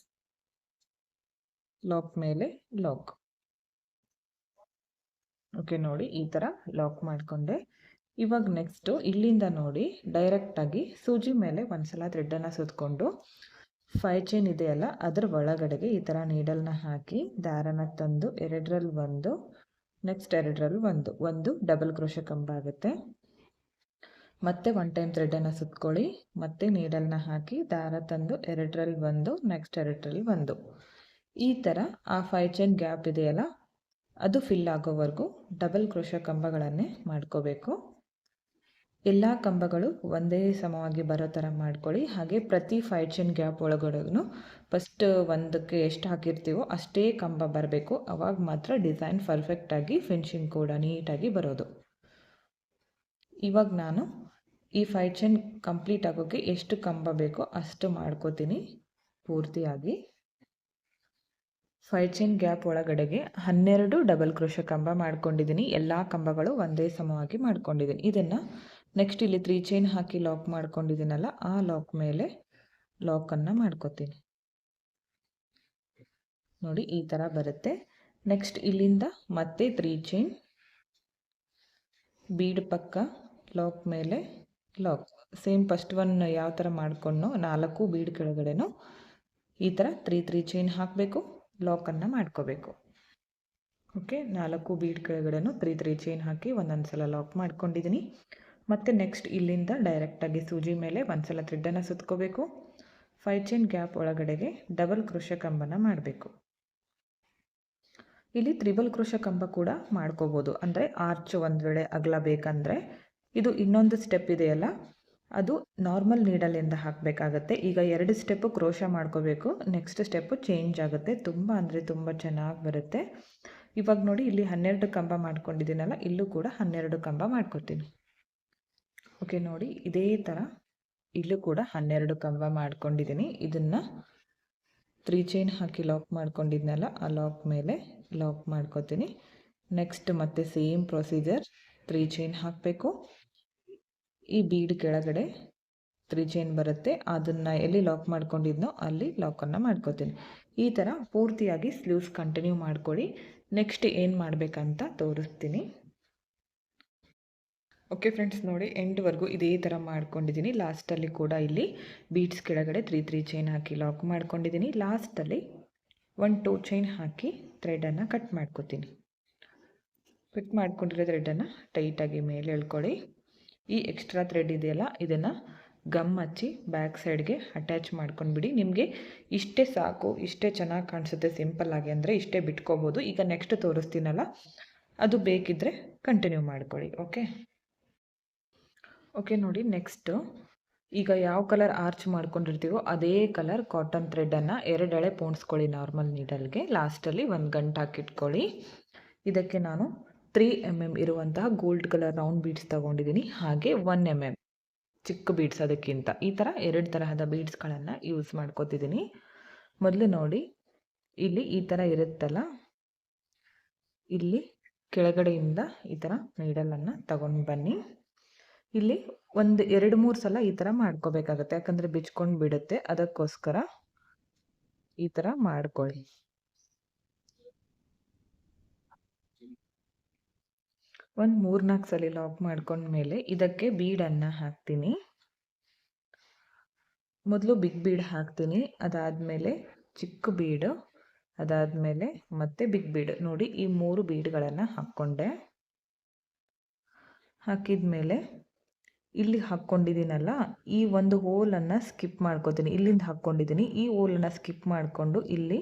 ಲಾಕ್ ಮೇಲೆ ಲಾಕ್. ಓಕೆ ನೋಡಿ, ಈ ಥರ ಲಾಕ್ ಮಾಡಿಕೊಂಡೆ. ಇವಾಗ ನೆಕ್ಸ್ಟು ಇಲ್ಲಿಂದ ನೋಡಿ ಡೈರೆಕ್ಟಾಗಿ ಸೂಜಿ ಮೇಲೆ ಒಂದ್ಸಲ ಥ್ರೆಡ್ಡನ್ನು ಸುತ್ತಕೊಂಡು 5 ಚೈನ್ ಇದೆಯಲ್ಲ ಅದರ ಒಳಗಡೆಗೆ ಈ ಥರ ನೀಡಲ್ನ ಹಾಕಿ ದಾರನ ತಂದು 2ರಲ್ಲಿ 1, ನೆಕ್ಸ್ಟ್ 2ರಲ್ಲಿ 1 ಡಬಲ್ ಕ್ರೋಶೆ ಕಂಬ ಆಗುತ್ತೆ. ಮತ್ತೆ 1 ಟೈಮ್ ಥ್ರೆಡನ್ನು ಸುತ್ಕೊಳ್ಳಿ. ಮತ್ತೆ ನೀಡಲ್ನ ಹಾಕಿ ದಾರ ತಂದು 2ರಲ್ಲಿ 1, ನೆಕ್ಸ್ಟ್ 2ರಲ್ಲಿ 1. ಈ ಥರ ಆ 5 ಚೈನ್ ಗ್ಯಾಪ್ ಇದೆಯಲ್ಲ ಅದು ಫಿಲ್ ಆಗೋವರೆಗೂ ಡಬಲ್ ಕ್ರೋಶೆ ಕಂಬಗಳನ್ನೇ ಮಾಡ್ಕೋಬೇಕು. ಎಲ್ಲ ಕಂಬಗಳು ಒಂದೇ ಸಮವಾಗಿ ಬರೋ ಥರ ಮಾಡ್ಕೊಳ್ಳಿ. ಹಾಗೆ ಪ್ರತಿ 5 ಚೈನ್ ಗ್ಯಾಪ್ ಒಳಗಡೆಗೂ ಫಸ್ಟ್ ಒಂದಕ್ಕೆ ಎಷ್ಟು ಹಾಕಿರ್ತೀವೋ ಅಷ್ಟೇ ಕಂಬ ಬರಬೇಕು. ಆವಾಗ ಮಾತ್ರ ಡಿಸೈನ್ ಪರ್ಫೆಕ್ಟಾಗಿ ಫಿನಿಶಿಂಗ್ ಕೂಡ ನೀಟಾಗಿ ಬರೋದು. ಇವಾಗ ನಾನು ಈ 5 ಚೈನ್ ಕಂಪ್ಲೀಟ್ ಆಗೋಕ್ಕೆ ಎಷ್ಟು ಕಂಬ ಬೇಕೋ ಅಷ್ಟು ಮಾಡ್ಕೋತೀನಿ ಪೂರ್ತಿಯಾಗಿ. 5 ಚೈನ್ ಗ್ಯಾಪ್ ಒಳಗಡೆಗೆ 12 ಡಬಲ್ ಕ್ರೋಶೆ ಕಂಬ ಮಾಡ್ಕೊಂಡಿದ್ದೀನಿ. ಎಲ್ಲ ಕಂಬಗಳು ಒಂದೇ ಸಮವಾಗಿ ಮಾಡ್ಕೊಂಡಿದ್ದೀನಿ. ಇದನ್ನು ನೆಕ್ಸ್ಟ್ ಇಲ್ಲಿ 3 ಚೈನ್ ಹಾಕಿ ಲಾಕ್ ಮಾಡ್ಕೊಂಡಿದ್ದೀನಲ್ಲ ಆ ಲಾಕ್ ಮೇಲೆ ಲಾಕನ್ನು ಮಾಡ್ಕೋತೀನಿ. ನೋಡಿ, ಈ ಥರ ಬರುತ್ತೆ. ನೆಕ್ಸ್ಟ್ ಇಲ್ಲಿಂದ ಮತ್ತೆ 3 ಚೈನ್, ಬೀಡ್ ಪಕ್ಕ ಲಾಕ್ ಮೇಲೆ ಲಾಕ್. ಸೇಮ್ ಫಸ್ಟ್ ಒನ್ ಯಾವ ಥರ ಮಾಡ್ಕೊಂಡು 4 ಬೀಡ್ ಕೆಳಗಡೆನೂ ಈ ಥರ 3 ಚೈನ್ ಹಾಕಬೇಕು, ಲಾಕನ್ನು ಮಾಡ್ಕೋಬೇಕು. ಓಕೆ, 4 ಬೀಡ್ ಕೆಳಗಡೆನೂ 3 ಚೈನ್ ಹಾಕಿ ಒಂದೊಂದು ಸಲ ಲಾಕ್ ಮಾಡ್ಕೊಂಡಿದ್ದೀನಿ. ಮತ್ತು ನೆಕ್ಸ್ಟ್ ಇಲ್ಲಿಂದ ಡೈರೆಕ್ಟಾಗಿ ಸೂಜಿ ಮೇಲೆ ಒಂದ್ಸಲ ಥ್ರೆಡ್ಡನ್ನು ಸುತ್ಕೋಬೇಕು. 5 ಚೈನ್ ಗ್ಯಾಪ್ ಒಳಗಡೆಗೆ ಡಬಲ್ ಕ್ರೋಶೆ ಕಂಬನ ಮಾಡಬೇಕು. ಇಲ್ಲಿ ತ್ರಿಬಲ್ ಕ್ರೋಶೆ ಕಂಬ ಕೂಡ ಮಾಡ್ಕೋಬೋದು. ಅಂದರೆ ಆರ್ಚ್ ಒಂದು ವೇಳೆ ಅಗಲ ಬೇಕಂದರೆ. ಇದು ಇನ್ನೊಂದು ಸ್ಟೆಪ್ ಇದೆಯಲ್ಲ ಅದು ನಾರ್ಮಲ್ ನೀಡಲಿಂದ ಹಾಕಬೇಕಾಗತ್ತೆ. ಈಗ 2 ಸ್ಟೆಪ್ಪು ಕ್ರೋಶ ಮಾಡ್ಕೋಬೇಕು. ನೆಕ್ಸ್ಟ್ ಸ್ಟೆಪ್ಪು ಚೇಂಜ್ ಆಗುತ್ತೆ. ತುಂಬ ಅಂದರೆ ತುಂಬ ಚೆನ್ನಾಗಿ ಬರುತ್ತೆ. ಇವಾಗ ನೋಡಿ, ಇಲ್ಲಿ 12 ಕಂಬ ಮಾಡ್ಕೊಂಡಿದ್ದೀನಲ್ಲ ಇಲ್ಲೂ ಕೂಡ 12 ಕಂಬ ಮಾಡ್ಕೊತೀನಿ. ಓಕೆ ನೋಡಿ, ಇದೇ ಥರ ಇಲ್ಲೂ ಕೂಡ 12 ಕಂಬ ಮಾಡ್ಕೊಂಡಿದ್ದೀನಿ. ಇದನ್ನು 3 ಚೈನ್ ಹಾಕಿ ಲಾಕ್ ಮಾಡ್ಕೊಂಡಿದ್ನಲ್ಲ ಆ ಲಾಕ್ ಮೇಲೆ ಲಾಕ್ ಮಾಡ್ಕೋತೀನಿ. ನೆಕ್ಸ್ಟ್ ಮತ್ತೆ ಸೇಮ್ ಪ್ರೊಸೀಜರ್ 3 ಚೈನ್ ಹಾಕಬೇಕು. ಈ ಬೀಡ್ ಕೆಳಗಡೆ 3 ಚೈನ್ ಬರುತ್ತೆ, ಅದನ್ನು ಎಲ್ಲಿ ಲಾಕ್ ಮಾಡ್ಕೊಂಡಿದ್ನೋ ಅಲ್ಲಿ ಲಾಕನ್ನು ಮಾಡ್ಕೋತೀನಿ. ಈ ಥರ ಪೂರ್ತಿಯಾಗಿ ಸ್ಲೀವ್ಸ್ ಕಂಟಿನ್ಯೂ ಮಾಡ್ಕೊಳ್ಳಿ. ನೆಕ್ಸ್ಟ್ ಏನು ಮಾಡಬೇಕಂತ ತೋರಿಸ್ತೀನಿ. ಓಕೆ ಫ್ರೆಂಡ್ಸ್, ನೋಡಿ ಎಂಡ್ವರೆಗೂ ಇದೇ ಥರ ಮಾಡ್ಕೊಂಡಿದ್ದೀನಿ. ಲಾಸ್ಟಲ್ಲಿ ಕೂಡ ಇಲ್ಲಿ ಬೀಡ್ಸ್ ಕೆಳಗಡೆ 3 ಚೈನ್ ಹಾಕಿ ಲಾಕ್ ಮಾಡ್ಕೊಂಡಿದ್ದೀನಿ. ಲಾಸ್ಟಲ್ಲಿ 1 2 ಚೈನ್ ಹಾಕಿ ಥ್ರೆಡನ್ನು ಕಟ್ ಮಾಡ್ಕೋತೀನಿ. ಕಟ್ ಮಾಡ್ಕೊಂಡಿರೋ ಥ್ರೆಡನ್ನು ಟೈಟಾಗಿ ಮೇಲೆ ಎಳ್ಕೊಳ್ಳಿ. ಈ ಎಕ್ಸ್ಟ್ರಾ ಥ್ರೆಡ್ ಇದೆಯಲ್ಲ ಇದನ್ನು ಗಮ್ ಹಚ್ಚಿ ಬ್ಯಾಕ್ ಸೈಡ್ಗೆ ಅಟ್ಯಾಚ್ ಮಾಡ್ಕೊಂಡ್ಬಿಡಿ. ನಿಮಗೆ ಇಷ್ಟೇ ಸಾಕು, ಇಷ್ಟೇ ಚೆನ್ನಾಗಿ ಕಾಣಿಸುತ್ತೆ ಸಿಂಪಲ್ ಆಗಿ ಅಂದರೆ ಇಷ್ಟೇ ಬಿಟ್ಕೋಬೋದು. ಈಗ ನೆಕ್ಸ್ಟ್ ತೋರಿಸ್ತೀನಲ್ಲ ಅದು ಬೇಕಿದ್ದರೆ ಕಂಟಿನ್ಯೂ ಮಾಡ್ಕೊಳ್ಳಿ. ಓಕೆ ನೋಡಿ, ನೆಕ್ಸ್ಟು ಈಗ ಯಾವ ಕಲರ್ ಆರ್ಚ್ ಮಾಡ್ಕೊಂಡಿರ್ತೀವೋ ಅದೇ ಕಲರ್ ಕಾಟನ್ ಥ್ರೆಡನ್ನು 2 ಎಳೆ ಪೋಣಿಸ್ಕೊಳ್ಳಿ ನಾರ್ಮಲ್ ನೀಡಲ್ಗೆ. ಲಾಸ್ಟಲ್ಲಿ 1 ಗಂಟು ಹಾಕಿಟ್ಕೊಳ್ಳಿ. ಇದಕ್ಕೆ ನಾನು 3 mm ಇರುವಂತಹ ಗೋಲ್ಡ್ ಕಲರ್ ರೌಂಡ್ ಬೀಡ್ಸ್ ತೊಗೊಂಡಿದ್ದೀನಿ, ಹಾಗೆ 1 mm ಚಿಕ್ಕ ಬೀಡ್ಸ್ ಅದಕ್ಕಿಂತ. ಈ ಥರ 2 ತರಹದ ಬೀಡ್ಸ್ಗಳನ್ನು ಯೂಸ್ ಮಾಡ್ಕೋತಿದ್ದೀನಿ. ಮೊದಲು ನೋಡಿ, ಇಲ್ಲಿ ಈ ಥರ ಇರುತ್ತಲ್ಲ, ಇಲ್ಲಿ ಕೆಳಗಡೆಯಿಂದ ಈ ಥರ ನೀಡಲನ್ನು ತಗೊಂಡು ಬನ್ನಿ. ಇಲ್ಲಿ 1 2 3 ಸಲ ಈ ಥರ ಮಾಡ್ಕೋಬೇಕಾಗತ್ತೆ, ಯಾಕಂದರೆ ಬಿಚ್ಕೊಂಡು ಬಿಡುತ್ತೆ. ಅದಕ್ಕೋಸ್ಕರ ಈ ಥರ ಮಾಡ್ಕೊಳ್ಳಿ. ಒಂದು 3-4 ಸಲ ಲಾಕ್ ಮಾಡ್ಕೊಂಡ್ಮೇಲೆ ಇದಕ್ಕೆ ಬೀಡನ್ನು ಹಾಕ್ತೀನಿ. ಮೊದಲು ಬಿಗ್ ಬೀಡ್ ಹಾಕ್ತೀನಿ, ಅದಾದಮೇಲೆ ಚಿಕ್ಕ ಬೀಡು, ಅದಾದಮೇಲೆ ಮತ್ತೆ ಬಿಗ್ ಬೀಡ್. ನೋಡಿ ಈ 3 ಬೀಡ್ಗಳನ್ನು ಹಾಕ್ಕೊಂಡೆ. ಹಾಕಿದ ಮೇಲೆ ಇಲ್ಲಿ ಹಾಕ್ಕೊಂಡಿದ್ದೀನಲ್ಲ, ಈ ಒಂದು ಹೋಲನ್ನು ಸ್ಕಿಪ್ ಮಾಡ್ಕೋತೀನಿ. ಇಲ್ಲಿಂದ ಹಾಕ್ಕೊಂಡಿದ್ದೀನಿ, ಈ ಹೋಲನ್ನು ಸ್ಕಿಪ್ ಮಾಡಿಕೊಂಡು ಇಲ್ಲಿ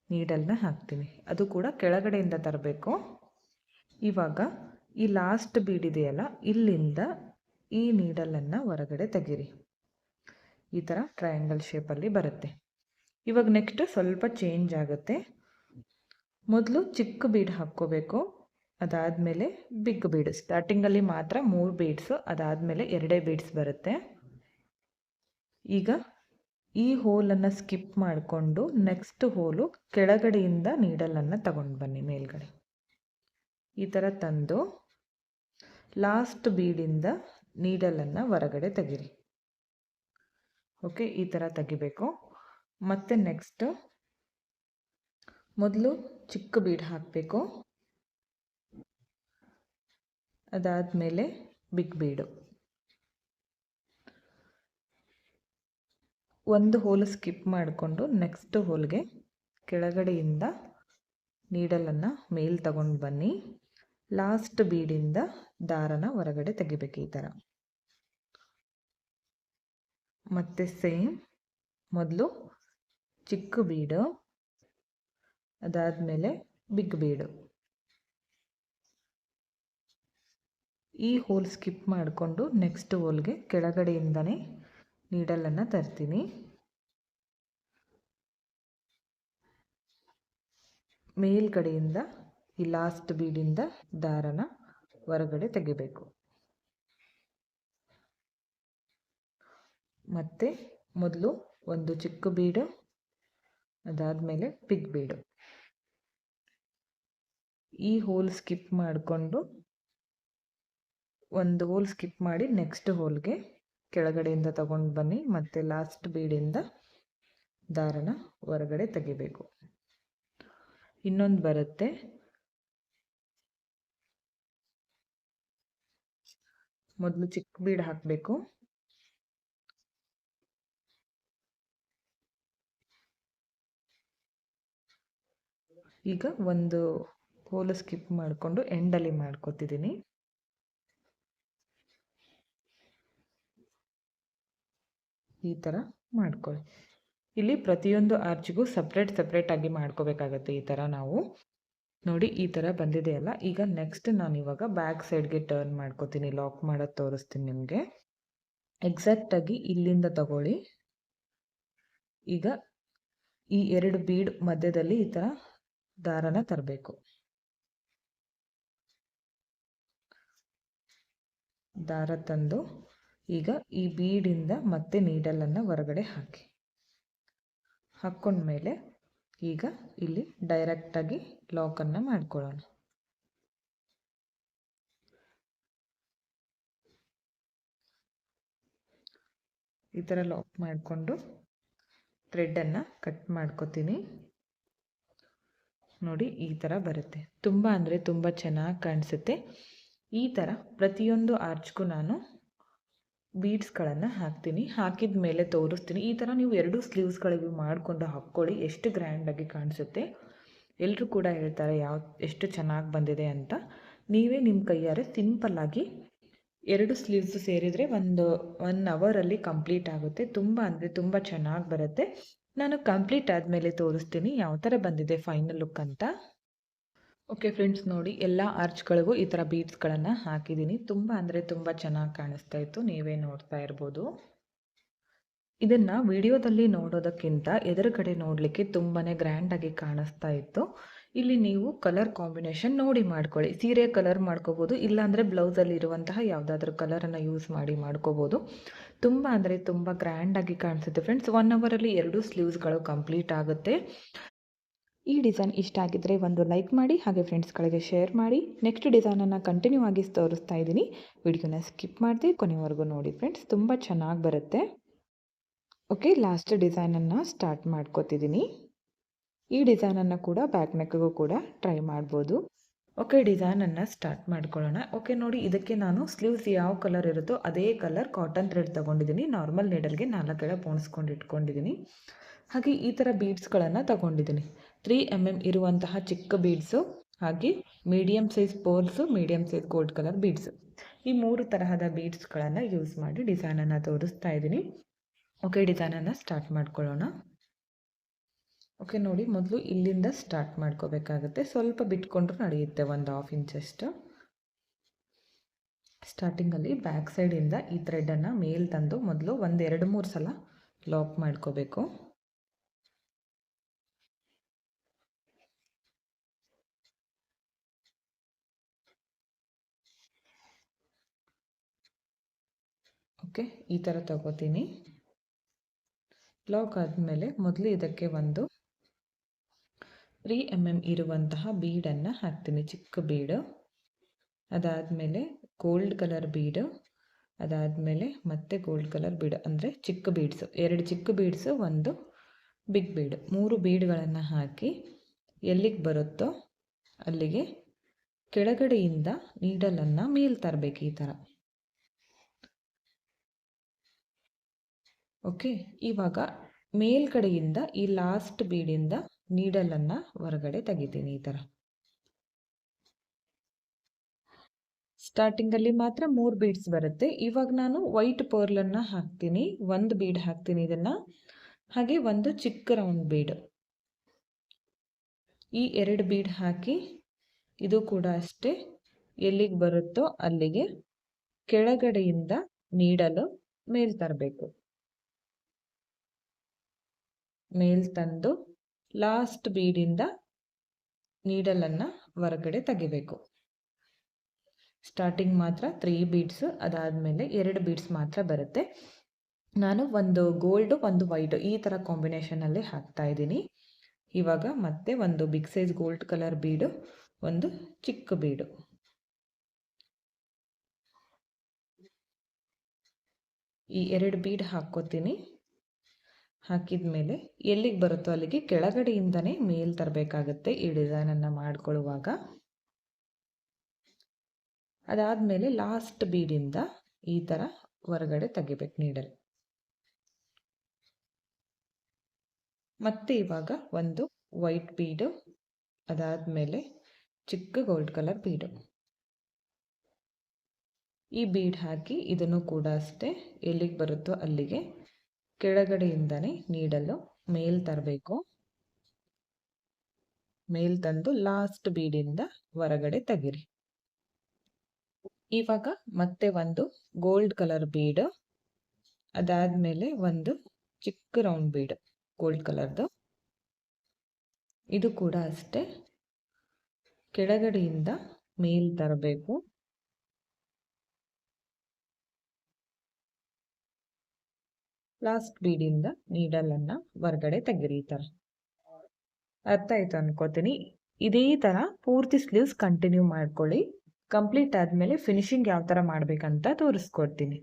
ನೀಡಲ್ನ ಹಾಕ್ತೀನಿ. ಅದು ಕೂಡ ಕೆಳಗಡೆಯಿಂದ ತರಬೇಕು. ಇವಾಗ ಈ ಲಾಸ್ಟ್ ಬೀಡ್ ಇದೆಯಲ್ಲ, ಇಲ್ಲಿಂದ ಈ ನೀಡಲನ್ನು ಹೊರಗಡೆ ತೆಗೀರಿ. ಈ ಥರ ಟ್ರಯಾಂಗಲ್ ಶೇಪಲ್ಲಿ ಬರುತ್ತೆ. ಇವಾಗ ನೆಕ್ಸ್ಟ್ ಸ್ವಲ್ಪ ಚೇಂಜ್ ಆಗುತ್ತೆ. ಮೊದಲು ಚಿಕ್ಕ ಬೀಡ್ ಹಾಕ್ಕೋಬೇಕು, ಅದಾದಮೇಲೆ ಬಿಗ್ ಬೀಡ್. ಸ್ಟಾರ್ಟಿಂಗಲ್ಲಿ ಮಾತ್ರ 3 ಬೀಡ್ಸು, ಅದಾದಮೇಲೆ 2 ಬೀಡ್ಸ್ ಬರುತ್ತೆ. ಈಗ ಈ ಹೋಲನ್ನು ಸ್ಕಿಪ್ ಮಾಡಿಕೊಂಡು ನೆಕ್ಸ್ಟ್ ಹೋಲು ಕೆಳಗಡೆಯಿಂದ ನೀಡಲನ್ನು ತಗೊಂಡು ಬನ್ನಿ ಮೇಲ್ಗಡೆ. ಈ ಥರ ತಂದು ಲಾಸ್ಟ್ ಬೀಡಿಂದ ನೀಡಲನ್ನು ಹೊರಗಡೆ ತೆಗೀರಿ. ಓಕೆ, ಈ ಥರ ತೆಗಿಬೇಕು. ಮತ್ತು ನೆಕ್ಸ್ಟ್ ಮೊದಲು ಚಿಕ್ಕ ಬೀಡ್ ಹಾಕಬೇಕು, ಅದಾದಮೇಲೆ ಬಿಗ್ ಬೀಡು. ಒಂದು ಹೋಲ್ ಸ್ಕಿಪ್ ಮಾಡಿಕೊಂಡು ನೆಕ್ಸ್ಟ್ ಹೋಲ್ಗೆ ಕೆಳಗಡೆಯಿಂದ ನೀಡಲನ್ನು ಮೇಲ್ ತಗೊಂಡು ಬನ್ನಿ. ಲಾಸ್ಟ್ ಬೀಡಿಂದ ದಾರನ ಹೊರಗಡೆ ತೆಗಿಬೇಕು ಈ ಥರ. ಮತ್ತು ಸೇಮ್ ಮೊದಲು ಚಿಕ್ಕ ಬೀಡು, ಅದಾದಮೇಲೆ ಬಿಗ್ ಬೀಡು. ಈ ಹೋಲ್ ಸ್ಕಿಪ್ ಮಾಡಿಕೊಂಡು ನೆಕ್ಸ್ಟ್ ಹೋಲ್ಗೆ ಕೆಳಗಡೆಯಿಂದನೇ ನೀಡಲನ್ನು ತರ್ತೀನಿ. ಮೇಲ್ಗಡೆಯಿಂದ ಈ ಲಾಸ್ಟ್ ಬೀಡಿಂದ ದಾರನ ಹೊರಗಡೆ ತೆಗಿಬೇಕು. ಮತ್ತು ಮೊದಲು ಒಂದು ಚಿಕ್ಕ ಬೀಡು, ಅದಾದಮೇಲೆ ಬಿಗ್ ಬೀಡು. ಈ ಹೋಲ್ ಸ್ಕಿಪ್ ಮಾಡಿಕೊಂಡು ಒಂದು ಹೋಲ್ ಸ್ಕಿಪ್ ಮಾಡಿ ನೆಕ್ಸ್ಟ್ ಹೋಲ್ಗೆ ಕೆಳಗಡೆಯಿಂದ ತಗೊಂಡು ಬನ್ನಿ. ಮತ್ತು ಲಾಸ್ಟ್ ಬೀಡಿಂದ ದಾರನ ಹೊರಗಡೆ ತೆಗಿಬೇಕು. ಇನ್ನೊಂದು ಬರುತ್ತೆ, ಮೊದಲು ಚಿಕ್ಕ ಬೀಡ್ ಹಾಕಬೇಕು, ಈಗ ಒಂದು ಹೋಲ್ ಸ್ಕಿಪ್ ಮಾಡಿಕೊಂಡು ಎಂಡಲ್ಲಿ ಮಾಡ್ಕೊತಿದ್ದೀನಿ. ಈ ಥರ ಮಾಡ್ಕೊಳ್ಳಿ. ಇಲ್ಲಿ ಪ್ರತಿಯೊಂದು ಆರ್ಚಿಗೂ ಸಪ್ರೇಟಾಗಿ ಮಾಡ್ಕೋಬೇಕಾಗತ್ತೆ. ಈ ಥರ ನಾವು ನೋಡಿ ಈ ಥರ ಬಂದಿದೆಯಲ್ಲ. ಈಗ ನೆಕ್ಸ್ಟ್ ನಾನು ಇವಾಗ ಬ್ಯಾಕ್ ಸೈಡ್ಗೆ ಟರ್ನ್ ಮಾಡ್ಕೋತೀನಿ, ಲಾಕ್ ಮಾಡೋದು ತೋರಿಸ್ತೀನಿ ನಿಮಗೆ. ಎಕ್ಸಾಕ್ಟಾಗಿ ಇಲ್ಲಿಂದ ತಗೊಳ್ಳಿ. ಈಗ ಈ 2 ಬೀಡ್ ಮಧ್ಯದಲ್ಲಿ ಈ ಥರ ದಾರನ ತರಬೇಕು. ದಾರ ತಂದು ಈಗ ಈ ಬೀಡಿಂದ ಮತ್ತೆ ನೀಡಲನ್ನು ಹೊರಗಡೆ ಹಾಕಿ. ಹಾಕ್ಕೊಂಡ್ಮೇಲೆ ಈಗ ಇಲ್ಲಿ ಡೈರೆಕ್ಟಾಗಿ ಲಾಕನ್ನು ಮಾಡ್ಕೊಳ್ಳೋಣ. ಈ ಥರ ಲಾಕ್ ಮಾಡಿಕೊಂಡು ಥ್ರೆಡ್ಡನ್ನು ಕಟ್ ಮಾಡ್ಕೊತೀನಿ. ನೋಡಿ ಈ ಥರ ಬರುತ್ತೆ. ತುಂಬ ಅಂದರೆ ತುಂಬ ಚೆನ್ನಾಗಿ ಕಾಣಿಸುತ್ತೆ. ಈ ಥರ ಪ್ರತಿಯೊಂದು ಆರ್ಚ್ಗೂ ನಾನು ಬೀಡ್ಸ್ಗಳನ್ನು ಹಾಕ್ತೀನಿ. ಹಾಕಿದ ಮೇಲೆ ತೋರಿಸ್ತೀನಿ. ಈ ಥರ ನೀವು 2 ಸ್ಲೀವ್ಸ್ಗಳಿಗೂ ಮಾಡಿಕೊಂಡು ಹಾಕ್ಕೊಳ್ಳಿ, ಎಷ್ಟು ಗ್ರ್ಯಾಂಡಾಗಿ ಕಾಣಿಸುತ್ತೆ. ಎಲ್ಲರೂ ಕೂಡ ಹೇಳ್ತಾರೆ ಎಷ್ಟು ಚೆನ್ನಾಗಿ ಬಂದಿದೆ ಅಂತ. ನೀವೇ ನಿಮ್ಮ ಕೈಯಾರೆ ಸಿಂಪಲ್ಲಾಗಿ 2 ಸ್ಲೀವ್ಸ್ ಸೇರಿದರೆ 1 ಅವರಲ್ಲಿ ಕಂಪ್ಲೀಟ್ ಆಗುತ್ತೆ. ತುಂಬ ಅಂದರೆ ತುಂಬ ಚೆನ್ನಾಗಿ ಬರುತ್ತೆ. ನಾನು ಕಂಪ್ಲೀಟ್ ಆದಮೇಲೆ ತೋರಿಸ್ತೀನಿ ಯಾವ ಥರ ಬಂದಿದೆ ಫೈನಲ್ ಲುಕ್ ಅಂತ. ಓಕೆ ಫ್ರೆಂಡ್ಸ್, ನೋಡಿ ಎಲ್ಲ ಆರ್ಚ್ಗಳಿಗೂ ಈ ಥರ ಬೀಡ್ಸ್ಗಳನ್ನು ಹಾಕಿದ್ದೀನಿ. ತುಂಬ ಅಂದರೆ ತುಂಬ ಚೆನ್ನಾಗಿ ಕಾಣಿಸ್ತಾ ಇತ್ತು, ನೀವೇ ನೋಡ್ತಾ ಇರ್ಬೋದು. ಇದನ್ನು ವಿಡಿಯೋದಲ್ಲಿ ನೋಡೋದಕ್ಕಿಂತ ಎದುರುಗಡೆ ನೋಡಲಿಕ್ಕೆ ತುಂಬಾ ಗ್ರ್ಯಾಂಡಾಗಿ ಕಾಣಿಸ್ತಾ ಇತ್ತು. ಇಲ್ಲಿ ನೀವು ಕಲರ್ ಕಾಂಬಿನೇಷನ್ ನೋಡಿ ಮಾಡ್ಕೊಳ್ಳಿ. ಸೀರೆ ಕಲರ್ ಮಾಡ್ಕೋಬೋದು, ಇಲ್ಲಾಂದರೆ ಬ್ಲೌಸಲ್ಲಿ ಇರುವಂತಹ ಯಾವುದಾದ್ರೂ ಕಲರನ್ನು ಯೂಸ್ ಮಾಡಿ ಮಾಡ್ಕೋಬೋದು. ತುಂಬ ಅಂದರೆ ತುಂಬ ಗ್ರ್ಯಾಂಡಾಗಿ ಕಾಣಿಸುತ್ತೆ ಫ್ರೆಂಡ್ಸ್. 1 ಅವರಲ್ಲಿ 2 ಸ್ಲೀವ್ಸ್ಗಳು ಕಂಪ್ಲೀಟ್ ಆಗುತ್ತೆ. ಈ ಡಿಸೈನ್ ಇಷ್ಟ ಆಗಿದ್ದರೆ ಒಂದು ಲೈಕ್ ಮಾಡಿ, ಹಾಗೆ ಫ್ರೆಂಡ್ಸ್ಗಳಿಗೆ ಶೇರ್ ಮಾಡಿ. ನೆಕ್ಸ್ಟ್ ಡಿಸೈನನ್ನು ಕಂಟಿನ್ಯೂ ಆಗಿ ತೋರಿಸ್ತಾ ಇದ್ದೀನಿ. ವಿಡಿಯೋನ ಸ್ಕಿಪ್ ಮಾಡದೆ ಕೊನೆವರೆಗೂ ನೋಡಿ ಫ್ರೆಂಡ್ಸ್, ತುಂಬ ಚೆನ್ನಾಗಿ ಬರುತ್ತೆ. ಓಕೆ, ಲಾಸ್ಟ್ ಡಿಸೈನನ್ನು ಸ್ಟಾರ್ಟ್ ಮಾಡ್ಕೋತಿದ್ದೀನಿ. ಈ ಡಿಸೈನನ್ನು ಕೂಡ ಬ್ಯಾಕ್ ನೆಕ್ಗೂ ಕೂಡ ಟ್ರೈ ಮಾಡ್ಬೋದು. ಓಕೆ, ಡಿಸೈನನ್ನು ಸ್ಟಾರ್ಟ್ ಮಾಡ್ಕೊಳ್ಳೋಣ. ಓಕೆ ನೋಡಿ, ಇದಕ್ಕೆ ನಾನು ಸ್ಲೀವ್ಸ್ ಯಾವ ಕಲರ್ ಇರುತ್ತೋ ಅದೇ ಕಲರ್ ಕಾಟನ್ ಥ್ರೆಡ್ ತೊಗೊಂಡಿದ್ದೀನಿ. ನಾರ್ಮಲ್ ನೀಡಲ್ಗೆ 4 ಎಳೆ ಪೋಣಿಸ್ಕೊಂಡು ಇಟ್ಕೊಂಡಿದ್ದೀನಿ. ಹಾಗೆ ಈ ಥರ ಬೀಡ್ಸ್ಗಳನ್ನು ತಗೊಂಡಿದ್ದೀನಿ. 3 mm ಇರುವಂತಹ ಚಿಕ್ಕ ಬೀಡ್ಸು, ಹಾಗೆ medium size polls, medium size gold colour beads, ಈ 3 ತರಹದ ಬೀಡ್ಸ್ಗಳನ್ನು ಯೂಸ್ ಮಾಡಿ ಡಿಸೈನನ್ನು ತೋರಿಸ್ತಾ ಇದ್ದೀನಿ. ಓಕೆ, ಡಿಸೈನನ್ನು ಸ್ಟಾರ್ಟ್ ಮಾಡ್ಕೊಳ್ಳೋಣ. ಓಕೆ ನೋಡಿ, ಮೊದಲು ಇಲ್ಲಿಂದ ಸ್ಟಾರ್ಟ್ ಮಾಡ್ಕೋಬೇಕಾಗುತ್ತೆ. ಸ್ವಲ್ಪ ಬಿಟ್ಕೊಂಡ್ರೂ ನಡೆಯುತ್ತೆ, 1/2 ಇಂಚಷ್ಟು. ಸ್ಟಾರ್ಟಿಂಗಲ್ಲಿ ಬ್ಯಾಕ್ ಸೈಡಿಂದ ಈ ಥ್ರೆಡನ್ನು ಮೇಲ್ ತಂದು ಮೊದಲು 2-3 ಸಲ ಲಾಕ್ ಮಾಡ್ಕೋಬೇಕು. ಓಕೆ, ಈ ಥರ ತಗೋತೀನಿ. ಲಾಕ್ ಆದಮೇಲೆ ಮೊದಲು ಇದಕ್ಕೆ ಒಂದು 3 mm ಇರುವಂತಹ ಬೀಡನ್ನು ಹಾಕ್ತೀನಿ, ಚಿಕ್ಕ ಬೀಡು. ಅದಾದಮೇಲೆ ಗೋಲ್ಡ್ ಕಲರ್ ಬೀಡು, ಅದಾದಮೇಲೆ ಮತ್ತೆ ಗೋಲ್ಡ್ ಕಲರ್ ಬೀಡು, ಅಂದರೆ ಚಿಕ್ಕ ಬೀಡ್ಸು 2 ಚಿಕ್ಕ ಬೀಡ್ಸು, 1 ಬಿಗ್ ಬೀಡು, 3 ಬೀಡ್ಗಳನ್ನು ಹಾಕಿ ಎಲ್ಲಿಗೆ ಬರುತ್ತೋ ಅಲ್ಲಿಗೆ ಕೆಳಗಡೆಯಿಂದ ನೀಡಲನ್ನು ಮೇಲ್ ತರಬೇಕು, ಈ ಥರ. ಓಕೆ, ಇವಾಗ ಮೇಲ್ಗಡೆಯಿಂದ ಈ ಲಾಸ್ಟ್ ಬೀಡಿಂದ ನೀಡಲನ್ನು ಹೊರಗಡೆ ತೆಗಿತೀನಿ, ಈ ಥರ. ಸ್ಟಾರ್ಟಿಂಗಲ್ಲಿ ಮಾತ್ರ 3 ಬೀಡ್ಸ್ ಬರುತ್ತೆ. ಇವಾಗ ನಾನು ವೈಟ್ ಪರ್ಲನ್ನು ಹಾಕ್ತೀನಿ, 1 ಬೀಡ್ ಹಾಕ್ತೀನಿ ಇದನ್ನು, ಹಾಗೆ 1 ಚಿಕ್ಕ ರೌಂಡ್ ಬೀಡ್, ಈ 2 ಬೀಡ್ ಹಾಕಿ ಇದು ಕೂಡ ಅಷ್ಟೇ ಎಲ್ಲಿಗೆ ಬರುತ್ತೋ ಅಲ್ಲಿಗೆ ಕೆಳಗಡೆಯಿಂದ ನೀಡಲು ಮೇಲ್ ತರಬೇಕು. ಮೇಲ್ ತಂದು ಲಾಸ್ಟ್ ಬೀಡಿಂದ ನೀಡಲನ್ನು ಹೊರಗಡೆ ತೆಗಿಬೇಕು. ಸ್ಟಾರ್ಟಿಂಗ್ ಮಾತ್ರ 3 ಬೀಡ್ಸು, ಅದಾದಮೇಲೆ 2 ಬೀಡ್ಸ್ ಮಾತ್ರ ಬರುತ್ತೆ. ನಾನು 1 ಗೋಲ್ಡು 1 ವೈಟು ಈ ಥರ ಕಾಂಬಿನೇಷನಲ್ಲಿ ಹಾಕ್ತಾ ಇದ್ದೀನಿ. ಇವಾಗ ಮತ್ತೆ 1 ಬಿಗ್ ಸೈಜ್ ಗೋಲ್ಡ್ ಕಲರ್ ಬೀಡು, 1 ಚಿಕ್ಕ ಬೀಡು, ಈ 2 ಬೀಡ್ ಹಾಕ್ಕೋತೀನಿ. ಹಾಕಿದ ಮೇಲೆ ಎಲ್ಲಿಗೆ ಬರುತ್ತೋ ಅಲ್ಲಿಗೆ ಕೆಳಗಡೆಯಿಂದನೇ ಮೇಲ್ ತರಬೇಕಾಗತ್ತೆ ಈ ಡಿಸೈನನ್ನು ಮಾಡ್ಕೊಳ್ಳುವಾಗ. ಅದಾದಮೇಲೆ ಲಾಸ್ಟ್ ಬೀಡಿಂದ ಈ ಥರ ಹೊರಗಡೆ ತೆಗಿಬೇಕು ನೀಡಲ್. ಮತ್ತೆ ಇವಾಗ 1 ವೈಟ್ ಬೀಡು, ಅದಾದಮೇಲೆ ಚಿಕ್ಕ ಗೋಲ್ಡ್ ಕಲರ್ ಬೀಡು, ಈ ಬೀಡ್ ಹಾಕಿ ಇದನ್ನು ಕೂಡ ಅಷ್ಟೇ ಎಲ್ಲಿಗೆ ಬರುತ್ತೋ ಅಲ್ಲಿಗೆ ಕೆಳಗಡೆಯಿಂದನೇ ನೀಡಲು ಮೇಲ್ ತರಬೇಕು. ಮೇಲ್ ತಂದು ಲಾಸ್ಟ್ ಬೀಡಿಂದ ಹೊರಗಡೆ ತೆಗಿರಿ. ಇವಾಗ ಮತ್ತೆ 1 ಗೋಲ್ಡ್ ಕಲರ್ ಬೀಡು, ಅದಾದಮೇಲೆ 1 ಚಿಕ್ಕ ರೌಂಡ್ ಬೀಡು ಗೋಲ್ಡ್ ಕಲರ್ದು, ಇದು ಕೂಡ ಅಷ್ಟೇ ಕೆಳಗಡೆಯಿಂದ ಮೇಲ್ ತರಬೇಕು. ಲಾಸ್ಟ್ ಬೀಡಿಂದ ನೀಡಲನ್ನು ಹೊರಗಡೆ ತೆಗೀರಿ ಈ ಥರ. ಅರ್ಥ ಆಯಿತು ಅನ್ಕೋತೀನಿ. ಇದೇ ಥರ ಪೂರ್ತಿ ಸ್ಲೀವ್ಸ್ ಕಂಟಿನ್ಯೂ ಮಾಡ್ಕೊಳ್ಳಿ. ಕಂಪ್ಲೀಟ್ ಆದಮೇಲೆ ಫಿನಿಶಿಂಗ್ ಯಾವ ಥರ ಮಾಡಬೇಕಂತ ತೋರಿಸ್ಕೊಡ್ತೀನಿ.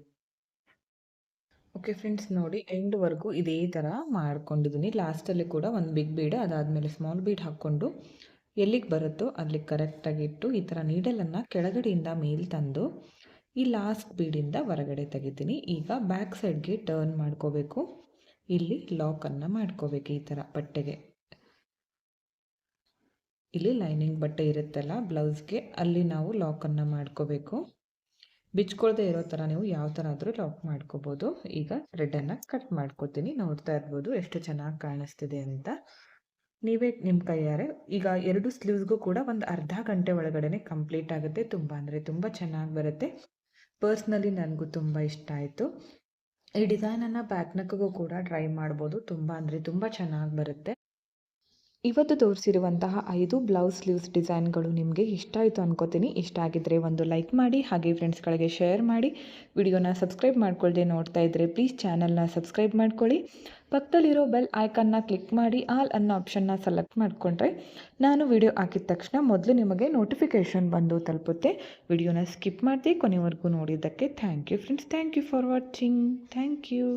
ಓಕೆ ಫ್ರೆಂಡ್ಸ್, ನೋಡಿ ಎಂಡ್ವರೆಗೂ ಇದೇ ಥರ ಮಾಡ್ಕೊಂಡಿದ್ದೀನಿ. ಲಾಸ್ಟಲ್ಲಿ ಕೂಡ ಒಂದು ಬಿಗ್ ಬೀಡ್, ಅದಾದಮೇಲೆ ಸ್ಮಾಲ್ ಬೀಡ್ ಹಾಕ್ಕೊಂಡು ಎಲ್ಲಿಗೆ ಬರುತ್ತೋ ಅಲ್ಲಿಗೆ ಕರೆಕ್ಟಾಗಿ ಇಟ್ಟು ಈ ಥರ ನೀಡಲನ್ನು ಕೆಳಗಡೆಯಿಂದ ಮೇಲೆ ತಂದು ಈ ಲಾಸ್ಟ್ ಬೀಡಿಂದ ಹೊರಗಡೆ ತೆಗಿತೀನಿ. ಈಗ ಬ್ಯಾಕ್ ಸೈಡ್ಗೆ ಟರ್ನ್ ಮಾಡ್ಕೋಬೇಕು. ಇಲ್ಲಿ ಲಾಕನ್ನು ಮಾಡ್ಕೋಬೇಕು ಈ ಥರ ಬಟ್ಟೆಗೆ. ಇಲ್ಲಿ ಲೈನಿಂಗ್ ಬಟ್ಟೆ ಇರುತ್ತಲ್ಲ ಬ್ಲೌಸ್ಗೆ, ಅಲ್ಲಿ ನಾವು ಲಾಕನ್ನು ಮಾಡ್ಕೋಬೇಕು. ಬಿಚ್ಕೊಳ್ದೆ ಇರೋ ಥರ ನೀವು ಯಾವ ಥರ ಆದರೂ ಲಾಕ್ ಮಾಡ್ಕೋಬೋದು. ಈಗ ಥ್ರೆಡನ್ನು ಕಟ್ ಮಾಡ್ಕೋತೀನಿ. ನೋಡ್ತಾ ಇರ್ಬೋದು ಎಷ್ಟು ಚೆನ್ನಾಗಿ ಕಾಣಿಸ್ತಿದೆ ಅಂತ. ನೀವೇ ನಿಮ್ಮ ಕೈಯಾರೆ ಈಗ 2 ಸ್ಲೀವ್ಸ್ಗೂ ಕೂಡ ಒಂದು ಅರ್ಧ ಗಂಟೆ ಒಳಗಡೆ ಕಂಪ್ಲೀಟ್ ಆಗುತ್ತೆ. ತುಂಬ ಅಂದರೆ ತುಂಬ ಚೆನ್ನಾಗಿ ಬರುತ್ತೆ. ಪರ್ಸ್ನಲಿ ನನಗೂ ತುಂಬ ಇಷ್ಟ ಆಯಿತು. ಈ ಡಿಸೈನನ್ನು ಬ್ಯಾಕ್ ನೆಕ್ಗೂ ಕೂಡ ಟ್ರೈ ಮಾಡ್ಬೋದು. ತುಂಬ ಅಂದರೆ ತುಂಬ ಚೆನ್ನಾಗಿ ಬರುತ್ತೆ. ಇವತ್ತು ತೋರಿಸಿರುವಂತಹ 5 ಬ್ಲೌಸ್ ಸ್ಲೀವ್ಸ್ ಡಿಸೈನ್ಗಳು ನಿಮಗೆ ಇಷ್ಟ ಆಯಿತು ಅನ್ಕೋತೀನಿ. ಇಷ್ಟ ಆಗಿದ್ದರೆ ಒಂದು ಲೈಕ್ ಮಾಡಿ, ಹಾಗೆ ಫ್ರೆಂಡ್ಸ್ಗಳಿಗೆ ಶೇರ್ ಮಾಡಿ. ವಿಡಿಯೋನ ಸಬ್ಸ್ಕ್ರೈಬ್ ಮಾಡ್ಕೊಳ್ಳದೆ ನೋಡ್ತಾ ಇದ್ದರೆ ಪ್ಲೀಸ್ ಚಾನಲ್ನ ಸಬ್ಸ್ಕ್ರೈಬ್ ಮಾಡ್ಕೊಳ್ಳಿ. ಪಕ್ಕದಲ್ಲಿರೋ ಬೆಲ್ ಐಕನ್ನ ಕ್ಲಿಕ್ ಮಾಡಿ ಆಲ್ ಅನ್ನೋ ಆಪ್ಷನ್ನ ಸೆಲೆಕ್ಟ್ ಮಾಡಿಕೊಂಡ್ರೆ ನಾನು ವಿಡಿಯೋ ಹಾಕಿದ ತಕ್ಷಣ ಮೊದಲು ನಿಮಗೆ ನೋಟಿಫಿಕೇಷನ್ ಬಂದು ತಲುಪುತ್ತೆ. ವಿಡಿಯೋನ ಸ್ಕಿಪ್ ಮಾಡಿ ಕೊನೆವರೆಗೂ ನೋಡಿದ್ದಕ್ಕೆ thank you friends. Thank you for watching. Thank you.